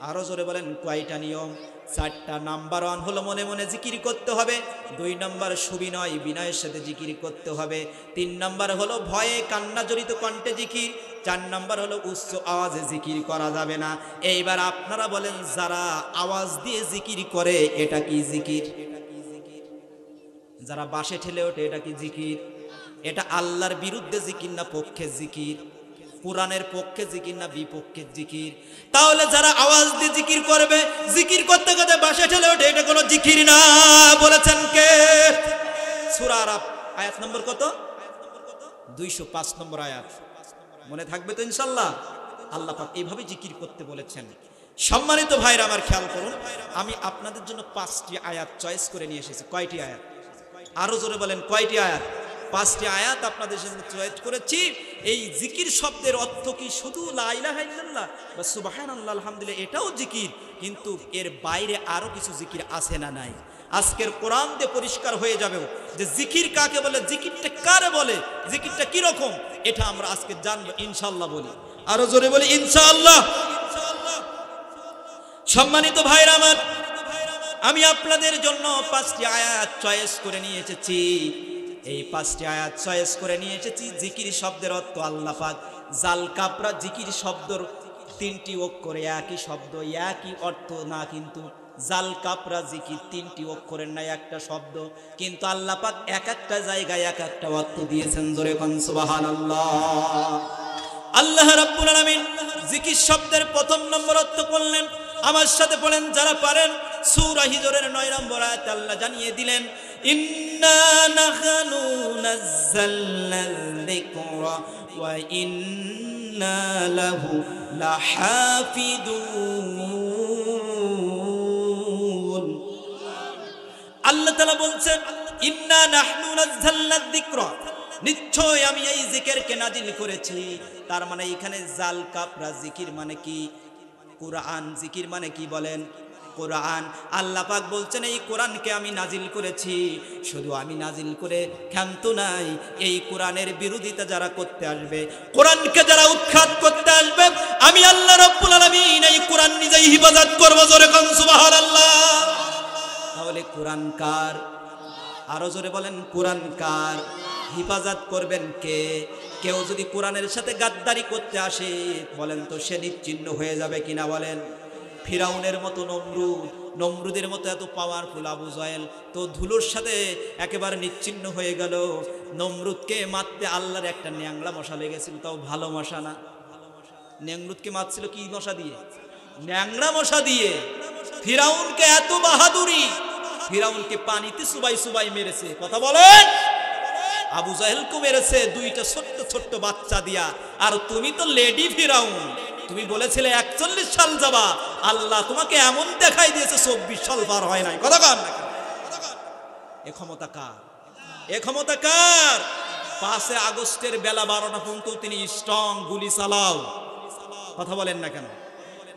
আরো জোরে বলেন কয়টা নিয়ম? 4টা। নাম্বার 1 হলো মনে মনে জিকির করতে হবে। 2 নম্বর সুবিনয় বিনয়ের সাথে জিকির করতে হবে। 3 নম্বর হলো ভয়ে কান্না জড়িত কণ্ঠে জিকির। 4 নম্বর হলো উচ্চ আওয়াজে জিকির করা যাবে না। এইবার আপনারা বলেন যারা আওয়াজ দিয়ে জিকির করে এটা কি জিকির? যারা বাসে ঠেলে ওঠে এটা কি জিকির? এটা আল্লাহর বিরুদ্ধে জিকির না পক্ষে জিকির? কোরআনের পক্ষে জিকির না বিপক্ষে জিকির? তাহলে যারা আওয়াজ দিয়ে জিকির করবে, জিকির করতে করতে বাসে ঠেলে ওঠে, এটা কোনো জিকির না। বলেছেন কে? সূরা আরাফ আয়াত নম্বর কত? 205 নম্বর আয়াত। মনে থাকবে তো ইনশাআল্লাহ? আল্লাহ পাক এইভাবে জিকির করতে বলেছেন। সম্মানিত ভাইরা আমার, খেয়াল করুন, আমি আপনাদের জন্য 5টি আয়াত চয়েস করে নিয়ে এসেছি। কয়টি আয়াত? আরো জোরে বলেন কয়টি আয়াত? 5টি আয়াত আপনাদের জন্য চয়েস করেছি। এই জিকির শব্দের অর্থ কি শুধু লা ইলাহা ইল্লাল্লাহ বা সুবহানাল্লাহ আলহামদুলিল্লাহ এটাও জিকির, কিন্তু এর বাইরে আরো কিছু জিকির আছে না নাই? আজকের কোরআন দিয়ে পরিষ্কার হয়ে যাবে যে জিকির কাকে বলে, জিকিরটা কারে বলে, জিকিরটা কি রকম, এটা আমরা আজকে জানবো ইনশাআল্লাহ। বলি আরো জোরে বলি ইনশাআল্লাহ। সম্মানিত ভাইরা আমার, আমি আপনাদের জন্য 5টি আয়াত চয়েস করে নিয়ে এসেছি। এই 5টি আয়াত চয়েস করে নিয়ে এসেছি। জিকির শব্দের অর্থ আল্লাহ পাক জাল কাপড়া, জিকির শব্দের 3টি অক্ষরে একই শব্দ, একই অর্থ না, কিন্তু জাল কাপড়া জিকির 3টি অক্ষরের নাই একটা শব্দ, কিন্তু আল্লাহ পাক এক একটা জায়গায় এক একটা অর্থ দিয়েছেন। জোরে কোন সুবহানাল্লাহ। আল্লাহ রাব্বুল আলামিন জিকির শব্দের 1 নম্বর অর্থ করলেন। আমার সাথে পড়েন যারা পারেন। সূরা হিজরের 9 নম্বর আয়াতে আল্লাহ জানিয়ে দিলেন ইন্না নাহনু নাযালনা যিকরা ওয়া ইন্না লাহু লাহাফিদুন। আল্লাহ তাআলা বলছেন ইন্না নাহনু নাযালনা যিকরা, নিশ্চয় আমি এই জিকিরকে নাজিল করেছি। তার মানে এখানে জাল কাপরা জিকির মানে কি? কোরআন। জিকির মানে কি বলেন? কোরআন। আল্লাহ পাক বলছেন এই কোরআনকে আমি নাজিল করেছি। শুধু আমি নাজিল করে ক্ষান্ত নাই, এই কোরআনের বিরোধিতা যারা করতে আসবে, কোরআনকে যারা উৎখাত করতে আসবে, আমি আল্লাহ রাব্বুল আলামিন এই কোরআন নিজেই হিফাজত করব। জোরে কোন সুবহানাল্লাহ। তাহলে কোরআন কার? আরো জোরে বলেন কোরআন কার? হিফাজত করবেন কে? কেউ যদি কোরআনের সাথে গাদ্দারি করতে আসে বলেন তো সে নিশ্চিহ্ন হয়ে যাবে কিনা বলেন? ফিরাউনের মতো নমরুদের মতো এত পাওয়ারফুল আবু জহেল তো ধুলোর সাথে একেবারে নিশ্চিহ্ন হয়ে গেল। নমরুদকে মারতে আল্লাহর একটা ন্যাংলা মশা লেগেছিল, তাও ভালো মশা না। নমরুদকে মারছিল কি মশা দিয়ে? ন্যাংরা মশা দিয়ে। ফিরাউনকে এত বাহাদুরি, ফিরাউনকে পানিতে সুবাই সুবাই মেরেছে। কথা বলেন। আবু জাহেলকে মেরেছে দুইটা ছোট্ট ছোট্ট বাচ্চা দিয়া। আর তুমি তো লেডি ফিরাউন, তুমি বলেছিলে 41 সাল যাবা, আল্লাহ তোমাকে এমন দেখাই দিয়েছে 24 সাল পার হয় নাই। কথা কার না? এ ক্ষমতা কার? এ ক্ষমতা কার? 5 আগস্টের বেলা 12টা পর্যন্ত তিনি স্ট্রং, গুলি চালাও। কথা বলেন না কেন?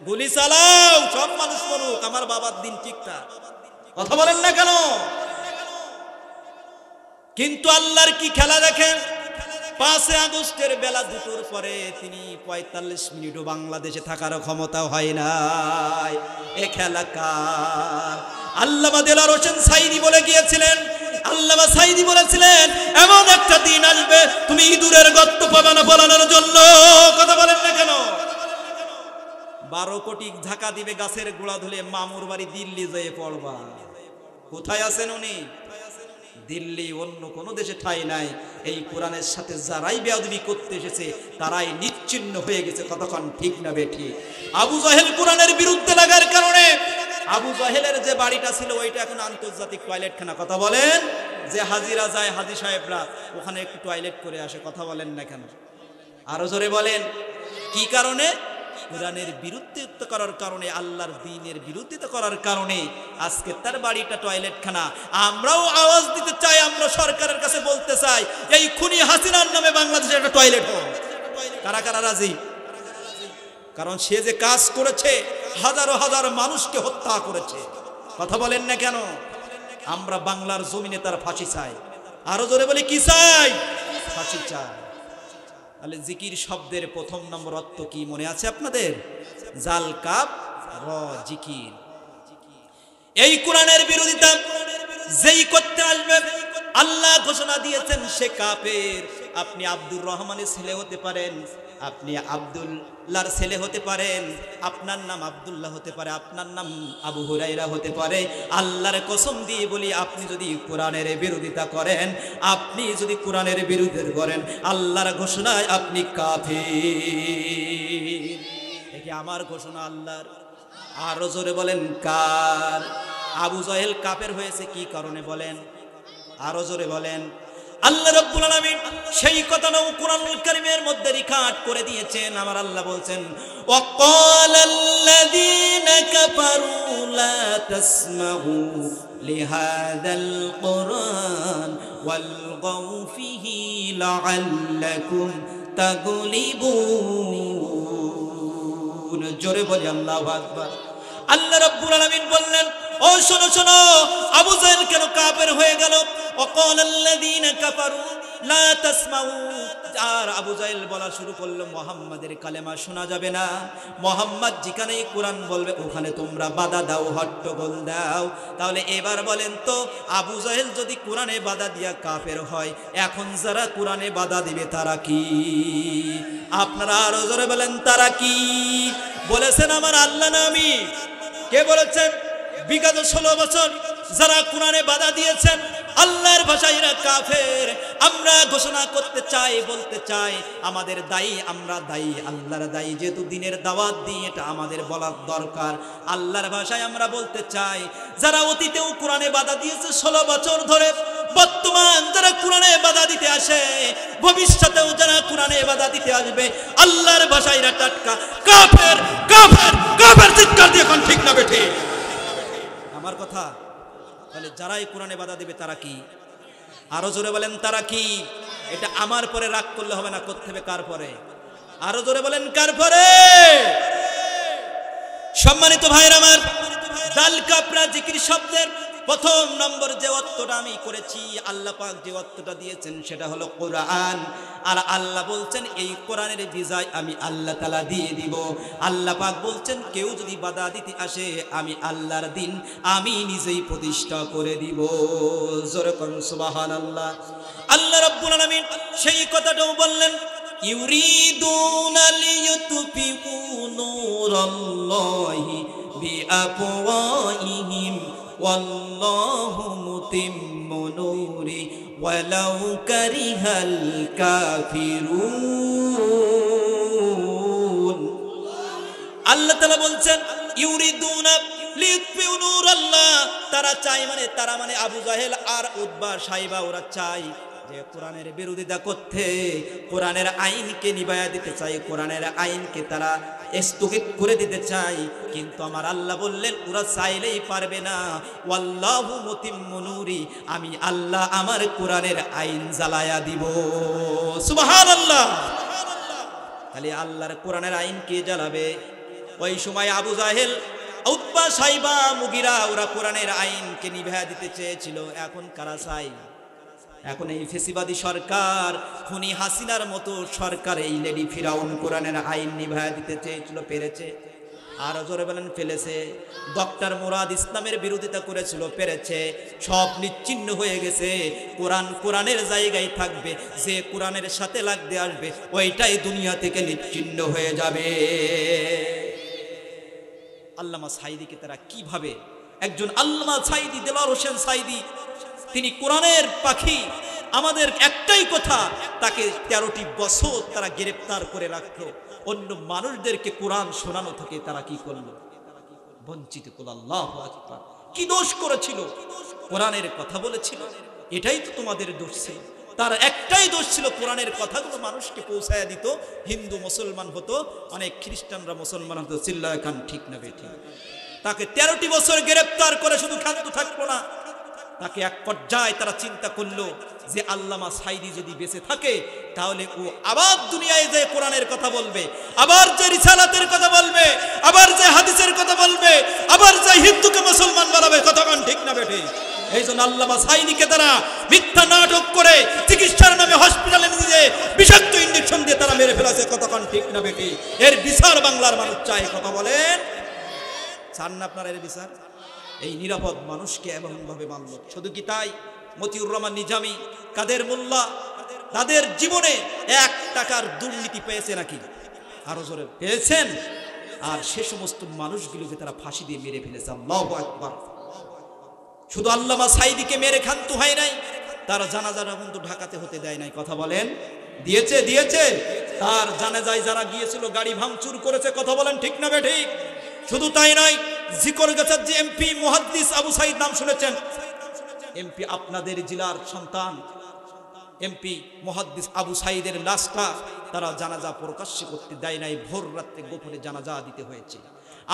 গুলি চালাও, সব মানুষ মরুক, আমার বাবার দিন ঠিকঠাক। কথা বলেন না কেন? কিন্তু আল্লাহর কি খেলা দেখেন। 5 আগস্টের বেলা 2টোর পরে তিনি 45 মিনিটও বাংলাদেশে থাকার ক্ষমতা হয় নাই। এ খেলা কার? আল্লামা দেলোয়ার হোসেন সাইদি বলে গিয়েছিলেন, আল্লামা সাইদি বলেছিলেন এমন একটা দিন আসবে তুমি ইঁদুরের গর্ত পাবে না বলানোর জন্য। কথা বলেন না কেন? 12 কোটি ঝাঁকা দিবে গাছের গোড়া ধুলে, মামুর বাড়ি দিল্লি যেয়ে পড়বা। কোথায় আছেন উনি? দিল্লি, অন্য কোন দেশে ঠাই নাই। এই কোরআনের সাথে যারাই বেয়াদবি করতে এসেছে তারাই নিশ্চিহ্ন হয়ে গেছে। কতক্ষণ ঠিক না বেঠি? আবু জাহেল কোরআনের বিরুদ্ধে লাগার কারণে আবু জাহেলের যে বাড়িটা ছিল ওইটা এখন আন্তর্জাতিক টয়লেটখানা। কথা বলেন। যে হাজিরা যায়, হাজি সাহেবরা ওখানে একটু টয়লেট করে আসে। কথা বলেন না কেন? আরো জোরে বলেন। কি কারণে? কোরআনের বিরুদ্ধিতা করার কারণে, আল্লাহর দ্বীনের বিরুদ্ধিতা করার কারণে আজকে তার বাড়িটা টয়লেটখানা। আমরাও আওয়াজ দিতে চাই, আমরা সরকারের কাছে বলতে চাই এই খুনি হাসিনার নামে বাংলাদেশে একটা টয়লেট হোক। কারা কারা রাজি? কারণ সে যে কাজ করেছে, হাজারো হাজার মানুষকে হত্যা করেছে। কথা বলেন না কেন? আমরা বাংলার জমিনে তার ফাঁসি চাই। আরো জোরে বলি কি চাই? ফাঁসি চাই। তাহলে জিকির শব্দের প্রথম নম্বর অর্থ কি মনে আছে আপনাদের? জাল কাপ র জিকির। এই কোরআনের বিরোধিতা যেই করতে আসবে আল্লাহ ঘোষণা দিয়েছেন সে কাফের। আপনি আব্দুর রহমানের ছেলে হতে পারেন, আপনি আব্দুল্লাহর ছেলে হতে পারেন, আপনার নাম আব্দুল্লাহ হতে পারে, আপনার নাম আবু হুরাইরা হতে পারে। আল্লাহর কসম দিয়ে বলি, আপনি যদি কোরআনের বিরোধিতা করেন, আপনি যদি কোরআনের বিরোধিতা করেন, আল্লাহর ঘোষণায় আপনি কাফের। এই আমার ঘোষণা আল্লাহর। আরো জোরে বলেন কার? আবু জাহেল কাফের হয়েছে কি কারণে বলেন? আরো জোরে বলেন। আল্লাহ রাব্বুল আলামিন সেই কথাটাও কোরআনুল কারীমের মধ্যে রেকর্ড করে দিয়েছেন। আমার আল্লাহ বলছেন, ওয়াকালাল্লাযীনা কাফারু লা তাসমাউ লিহাযাল কুরআন ওয়ালগাউ ফিহি লাআল্লাকুম তাগলিবুন। জোরে বলি আল্লাহু আকবার। আল্লাহ রাব্বুল আলামিন বললেন, ও শোনো শোনো, আবু জাহেল কেন কাফের হয়ে গেল? ওয়াকালাল্লাযীনা কাফারু লা তাসমাউ। আর আবু জাহেল বলা শুরু করলো মুহাম্মাদের কালেমা শোনা যাবে না, মুহাম্মদ যেখানে কোরআন বলবে ওখানে তোমরা বাধা দাও, হট্টগোল দাও। তাহলে এবার বলেন তো, আবু জাহেল যদি কোরআনে বাধা দিয়া কাফের হয়, এখন যারা কোরআনে বাধা দিবে তারা কি? আপনারা আরো জোরে বলেন তারা কি? বলেছেন আমার আল্লাহ না আমি? কে বলেছেন? বিগত 16 বছর যারা কোরআনে বাধা দিয়েছেন আল্লাহর ভাষায় এরা কাফের। আমরা ঘোষণা করতে চাই, বলতে চাই আমাদের দায়ী, আমরা দায়ী, আল্লাহর দায়ী। যেহেতু দ্বীনের দাওয়াত দিই, এটা আমাদের বলার দরকার। আল্লাহর ভাষায় আমরা বলতে চাই, যারা অতীতেও কোরআনে বাধা দিয়েছে 16 বছর ধরে, বর্তমান যারা কোরআনে বাধা দিতে আসে, ভবিষ্যতেও যারা কোরআনে বাধা দিতে আসবে, আল্লাহর ভাষায় এরা টাটকা কাফের। কাফের কাফের চিৎকার দিয়ে কোন ঠিক না বেঠে আমার কথা? তাহলে যারাই কোরআনে বাধা দিবে তারা কি? আরো জোরে বলেন তারা কি? এটা আমার পরে রাগ করলে হবে না, করতে হবে কার পরে? আরো জোরে বলেন কার পরে? সম্মানিত ভাইরা আমার, জাল কাপরা জিকির শব্দের প্রথম নম্বর যে অর্থটা আমি করেছি, আল্লাহ পাক যে অর্থটা দিয়েছেন সেটা হলো কোরআন। আর আল্লাহ বলছেন এই কোরআনের বিজয় আমি আল্লাহ তাআলা দিয়ে দিব। আল্লাহ পাক বলছেন কেউ যদি বাধা দিতে আসে আমি আল্লাহর দিন আমি নিজেই প্রতিষ্ঠা করে দিব। জোরে করুন সুবহানাল্লাহ। আল্লাহ রাব্বুল আলামিন সেই কথাটাও বললেন, ইউরিদুনা লিয়ুতফিউ নূরাল্লাহি বিআফওয়াহিহিম ওয়াল্লাহু মুতিম্মু নূরি ওয়ালাউ কারিহাল কাফিরুন। আল্লাহ তাআলা বলছেন ইউরিদুনা লিয়ুতফিউ নূরাল্লাহ, তারা চায় তারা আবু জাহেল আর উতবা সাইবা ওরা চায় যে কোরআনের বিরোধিতা করতে, কোরআনের আইনকে নিভায়া দিতে চায়, কোরআনের আইনকে তারা স্থগিত করে দিতে চায়। কিন্তু আমার আল্লাহ বললেন ওরা চাইলেই পারবে না। ওয়াল্লাহু মুতিম্মু নূরি, আমি আল্লাহ আমার কোরআনের আইন জ্বালায়া দিব। সুবহানাল্লাহ। খালি আল্লাহর কোরআনের আইন কে জ্বালাবে? ওই সময় আবু জাহেল, উতবা সাইবা মুগিরা ওরা কোরআনের আইনকে নিভায়া দিতে চেয়েছিল। এখন কারা চাই? এখন এই ফেসিবাদী সরকার, খুনি হাসিনার মতো সরকার, এই লেডি ফিরাউন কোরআনের আইন নিভায়া দিতে চেয়েছিল, পেরেছে? আর জোরে বলেন ফেলেছে। ডক্টর মুরাদ ইসলামের বিরোধিতা করেছিল, পেরেছে? সব নিচ্ছিন্ন হয়ে গেছে। কোরআন কোরআনের জায়গায় থাকবে, যে কোরআনের সাথে লাগতে আসবে ওইটাই দুনিয়া থেকে নিচ্ছিন্ন হয়ে যাবে। আল্লামা সাইদিকে তারা কিভাবে, একজন আল্লামা সাইদি, দেলাওয়ার হোসেন সাইদি, তিনি কোরআনের পাখি। আমাদের একটাই কথা, তাকে 13টি বছর তারা গ্রেফতার করে রাখলো। অন্য মানুষদেরকে কোরআন শোনানো থেকে তারা কি করলো? বঞ্চিত করল। আল্লাহু আকবার। কি দোষ করেছিল? কোরআনের কথা বলেছিল, এটাই তো তোমাদের দোষ ছিল। তার একটাই দোষ ছিল, কোরআনের কথাগুলো মানুষকে পৌঁছায়া দিত। হিন্দু মুসলমান হতো, অনেক খ্রিস্টানরা মুসলমান হতো। চিল্লায় খান ঠিক না বেঠিক? তাকে 13টি বছর গ্রেফতার করে শুধু ক্ষান্ত থাকলো না, তাকে এক পর্যায়ে তারা চিন্তা করলো যে আল্লামা সাইদি যদি বেঁচে থাকে তাহলে ও আবার দুনিয়ায় যে কোরআনের কথা বলবে, আবার যে রিসালাতের কথা বলবে, আবার যে হাদিসের কথা বলবে, আবার যে হিন্দুকে মুসলমান বানাবে। কতক্ষণ ঠিক না বেঠে? এই জন্য আল্লামা সাইদিকে তারা মিথ্যা নাটক করে চিকিৎসার নামে হসপিটালে নিয়ে বিষাক্ত ইঞ্জেকশন দিয়ে তারা মেরে ফেলেছে। কতক্ষণ ঠিক না বেঠে? এর বিচার বাংলার মানুষ চায়। কথা বলেন, চান না আপনারা এর বিচার? এই নিরাপদ মানুষকে এমনভাবে মানল। শুধু কি তাই? মতিউর রহমান নিজামী, কাদের মোল্লা, তাদের জীবনে 1 টাকার দুর্নীতি পেয়েছে নাকি? আরো জোরে পেয়েছেন। আর সে সমস্ত মানুষগুলোকে তারা ফাঁসি দিয়ে মেরে ফেলেছে। আল্লাহু আকবার। শুধু আল্লামা সাইদিকে মেরে ক্ষান্ত হয় নাই, তার জানাজাটা কিন্তু ঢাকাতে হতে দেয় নাই। কথা বলেন, দিয়েছে? দিয়েছে। তার জানাজায় যারা গিয়েছিল গাড়ি ভাঙচুর করেছে। কথা বলেন ঠিক না বেঠিক? শুধু তাই নয়, জিকরগাছার যে এমপি মুহাদ্দিস আবু সাইদ, নাম শুনেছেন? এমপি আপনাদের জেলার সন্তান এমপি মুহাদ্দিস আবু সাইদের লাশটা তারা জানাজা প্রকাশ্যে করতে দেয় নাই, ভোর রাতে গোপনে জানাজা দিতে হয়েছে।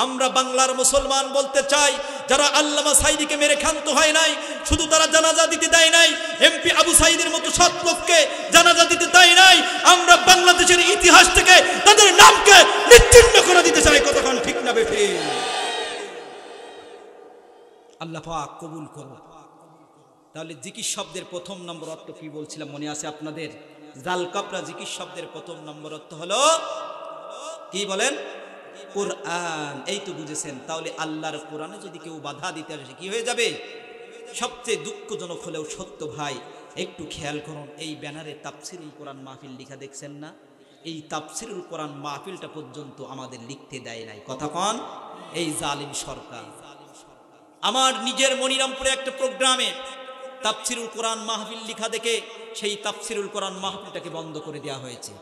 আমরা বাংলার মুসলমান বলতে চাই, যারা আল্লামা সাইদিকে মেরে ক্ষান্ত হয় নাই, শুধু তারা জানাজা দিতে দেয় নাই, এমপি আবু সাইদের মতো সৎ লোককে জানাজা দিতে দেয় নাই, আমরা বাংলাদেশের ইতিহাস থেকে তাদের নামকে নিশ্চিহ্ন করে দিতে চাই। কতক্ষণ ঠিক না বেঠে? আল্লাহ পাক কবুল করুন। তাহলে জিকির শব্দের প্রথম নম্বর অর্থ কি বলছিলাম, মনে আছে আপনাদের? জাল কাপড়া জিকির শব্দের প্রথম নম্বর অর্থ হলো কি বলেন? কোরআন। এই তো বুঝেছেন। তাহলে আল্লাহর কোরআনে যদি কেউ বাধা দিতে আসে কি হয়ে যাবে? সবচেয়ে দুঃখজনক হলেও সত্য ভাই, একটু খেয়াল করুন, এই ব্যানারে তাফসিরুল কোরআন মাহফিল লেখা দেখছেন না? এই তাফসিরুল কোরআন মাহফিলটা পর্যন্ত আমাদের লিখতে দেয় নাই। কথা কন, এই জালিম সরকার। আমার নিজের মনিরামপুরে একটা প্রোগ্রামে তাফসিরুল কোরআন মাহফিল লেখা দেখে সেই তাফসিরুল কোরআন মাহফিলটাকে বন্ধ করে দেওয়া হয়েছে।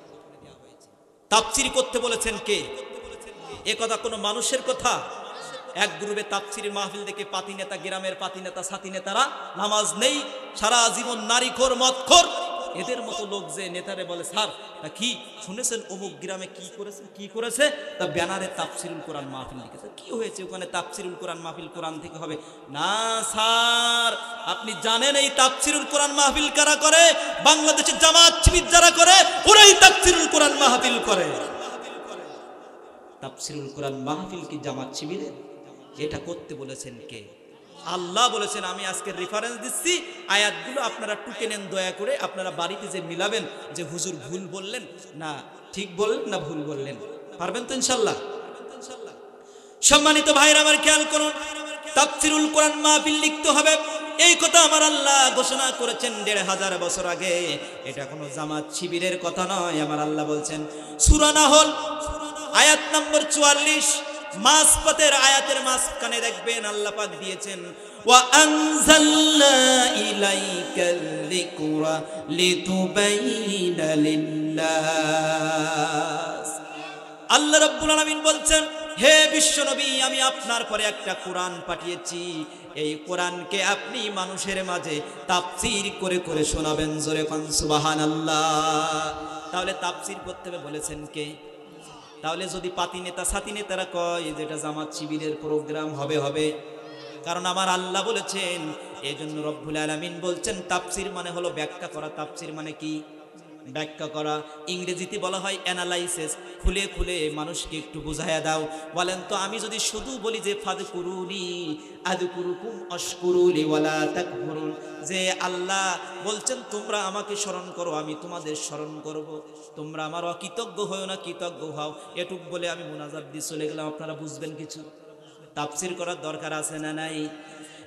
তাফসির করতে বলেছেন কে? এ কথা কোনো মানুষের কথা? এক গ্রুপে তাফসিরের মাহফিল দেখে পাতি নেতা, গ্রামের পাতি নেতা, সাথী নেতারা নামাজ নেই, সারা জীবন নারীখোর, মদখোর, এদের মতো লোক যে নেতারে বলে, স্যার তা কি শুনেছেন অমুক গ্রামে কি করেছে? তা ব্যানারে তাফসিরুল কোরআন মাহফিল লিখেছে। কি হয়েছে ওখানে? তাফসিরুল কোরআন মাহফিল কোরআন থেকে হবে না। স্যার আপনি জানেন এই তাফসিরুল কোরআন মাহফিল কারা করে? বাংলাদেশের জামাত শিবির যারা করে, ওরাই তাফসিরুল কোরআন মাহফিল করে। তাফসিরুল কোরআন মাহফিল কি জামাত শিবিরের? এটা করতে বলেছেন কে? আল্লাহ বলেছেন, আমি আজকে রেফারেন্স দিচ্ছি, আয়াতগুলো আপনারা টুকে নেন দয়া করে, আপনারা বাড়িতে যে মিলাবেন যে হুজুর ভুল বললেন না ঠিক বললেন না ভুল বললেন, পারবেন তো ইনশাল্লাহ? সম্মানিত ভাইরা আমার খেয়াল করুন, তাফসীরুল কোরআন মাহফিল লিখতে হবে, এই কথা আমার আল্লাহ ঘোষণা করেছেন ১৫০০ বছর আগে। এটা কোনো জামাত শিবিরের কথা নয়। আমার আল্লাহ বলছেন সূরা নাহল আয়াত নম্বর ৪৪, মাঝপথের আয়াতের মাঝখানে দেখবেন আল্লাহ পাক দিয়েছেন ওয়া আনজালনা ইলাইকাল যিকরা লিতুবাইয়িনা লিন-নাস। আল্লাহ রাব্বুল আলামিন বলছেন, হে বিশ্ব নবী, আমি আপনার পরে একটা কোরআন পাঠিয়েছি, এই কোরআনকে আপনি মানুষের মাঝে তাফসীর করে করে শোনাবেন। জোরে কোন সুবহানাল্লাহ। তাহলে তাফসীর করতে হবে বলেছেন কে? তাহলে যদি পাতি নেতা সাথী নেতারা কয় যেটা জামাত শিবিরের প্রোগ্রাম হবে, কারণ আমার আল্লাহ বলেছেন, এই জন্য রব্বুল আলামিন বলছেন তাফসীর মানে হলো ব্যাখ্যা করা। তাফসীর মানে কি? ব্যাখ্যা করা। ইংরেজিতে বলা হয় অ্যানালাইসিস। খুলে খুলে মানুষকে একটু বুঝাইয়া দাও। বলেন তো, আমি যদি শুধু বলি যে ফাযকুরুনি আযকুরুকুম আশকুরুলি ওয়ালা তাকফুরুন, যে আল্লাহ বলছেন তোমরা আমাকে স্মরণ করো, আমি তোমাদের স্মরণ করব, তোমরা আমার অকৃতজ্ঞ হও না কৃতজ্ঞ হও, এটুক বলে আমি মুনাজাত দিয়ে চলে গেলাম, আপনারা বুঝবেন কিছু? তাফসীর করার দরকার আছে না নাই?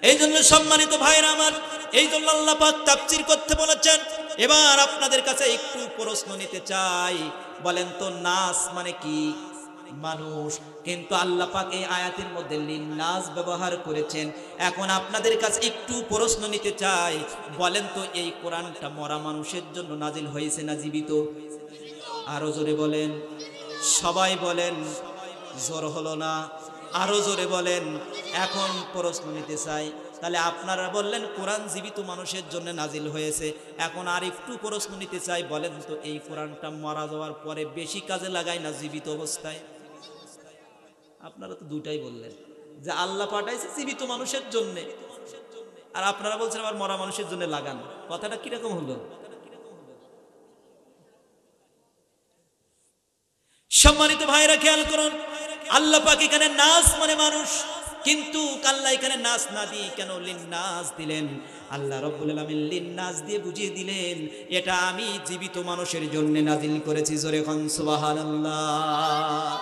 এই জন্য সম্মানিত ভাইরা আমার, এই জন্য আল্লাহ পাক তাফসীর করতে বলেছেন। এবার আপনাদের কাছে একটু প্রশ্ন নিতে চাই, বলেন তো নাস মানে কি? মানুষ। কিন্তু আল্লাহ পাক এই আয়াতের মধ্যে লিন-নাস ব্যবহার করেছেন। এখন আপনাদের কাছে একটু প্রশ্ন নিতে চাই, বলেন তো এই কোরআনটা মরা মানুষের জন্য নাজিল হয়েছে না জীবিত? আরো জোরে বলেন, সবাই বলেন, জোর হলো না, আরো জোরে বলেন। এখন প্রশ্ন নিতে চাই, তাহলে আপনারা বললেন কোরআন জীবিত মানুষের জন্য নাজিল হয়েছে, এখন আর একটু প্রশ্ন নিতে চাই, বলেন তো এই কোরআনটা মারা যাওয়ার পরে বেশি কাজে লাগায় না জীবিত অবস্থায়? আপনারা তো দুটাই বললেন, যে আল্লাহ পাঠাইছে জীবিত মানুষের জন্য, আর আপনারা বলছেন আবার মরা মানুষের জন্য লাগান। কথাটা কিরকম হলো? সম্মানিত ভাইরা খেয়াল করুন, আল্লাহ পাক এখানে নাস মানে মানুষ, কিন্তু আল্লাহ এখানে নাস না দিয়ে কেন লিন-নাস দিলেন? আল্লাহ রাব্বুল আলামিন লিন-নাস দিয়ে বুঝিয়ে দিলেন, এটা আমি জীবিত মানুষের জন্য নাজিল করেছি। জোরে কোন সুবহানাল্লাহ।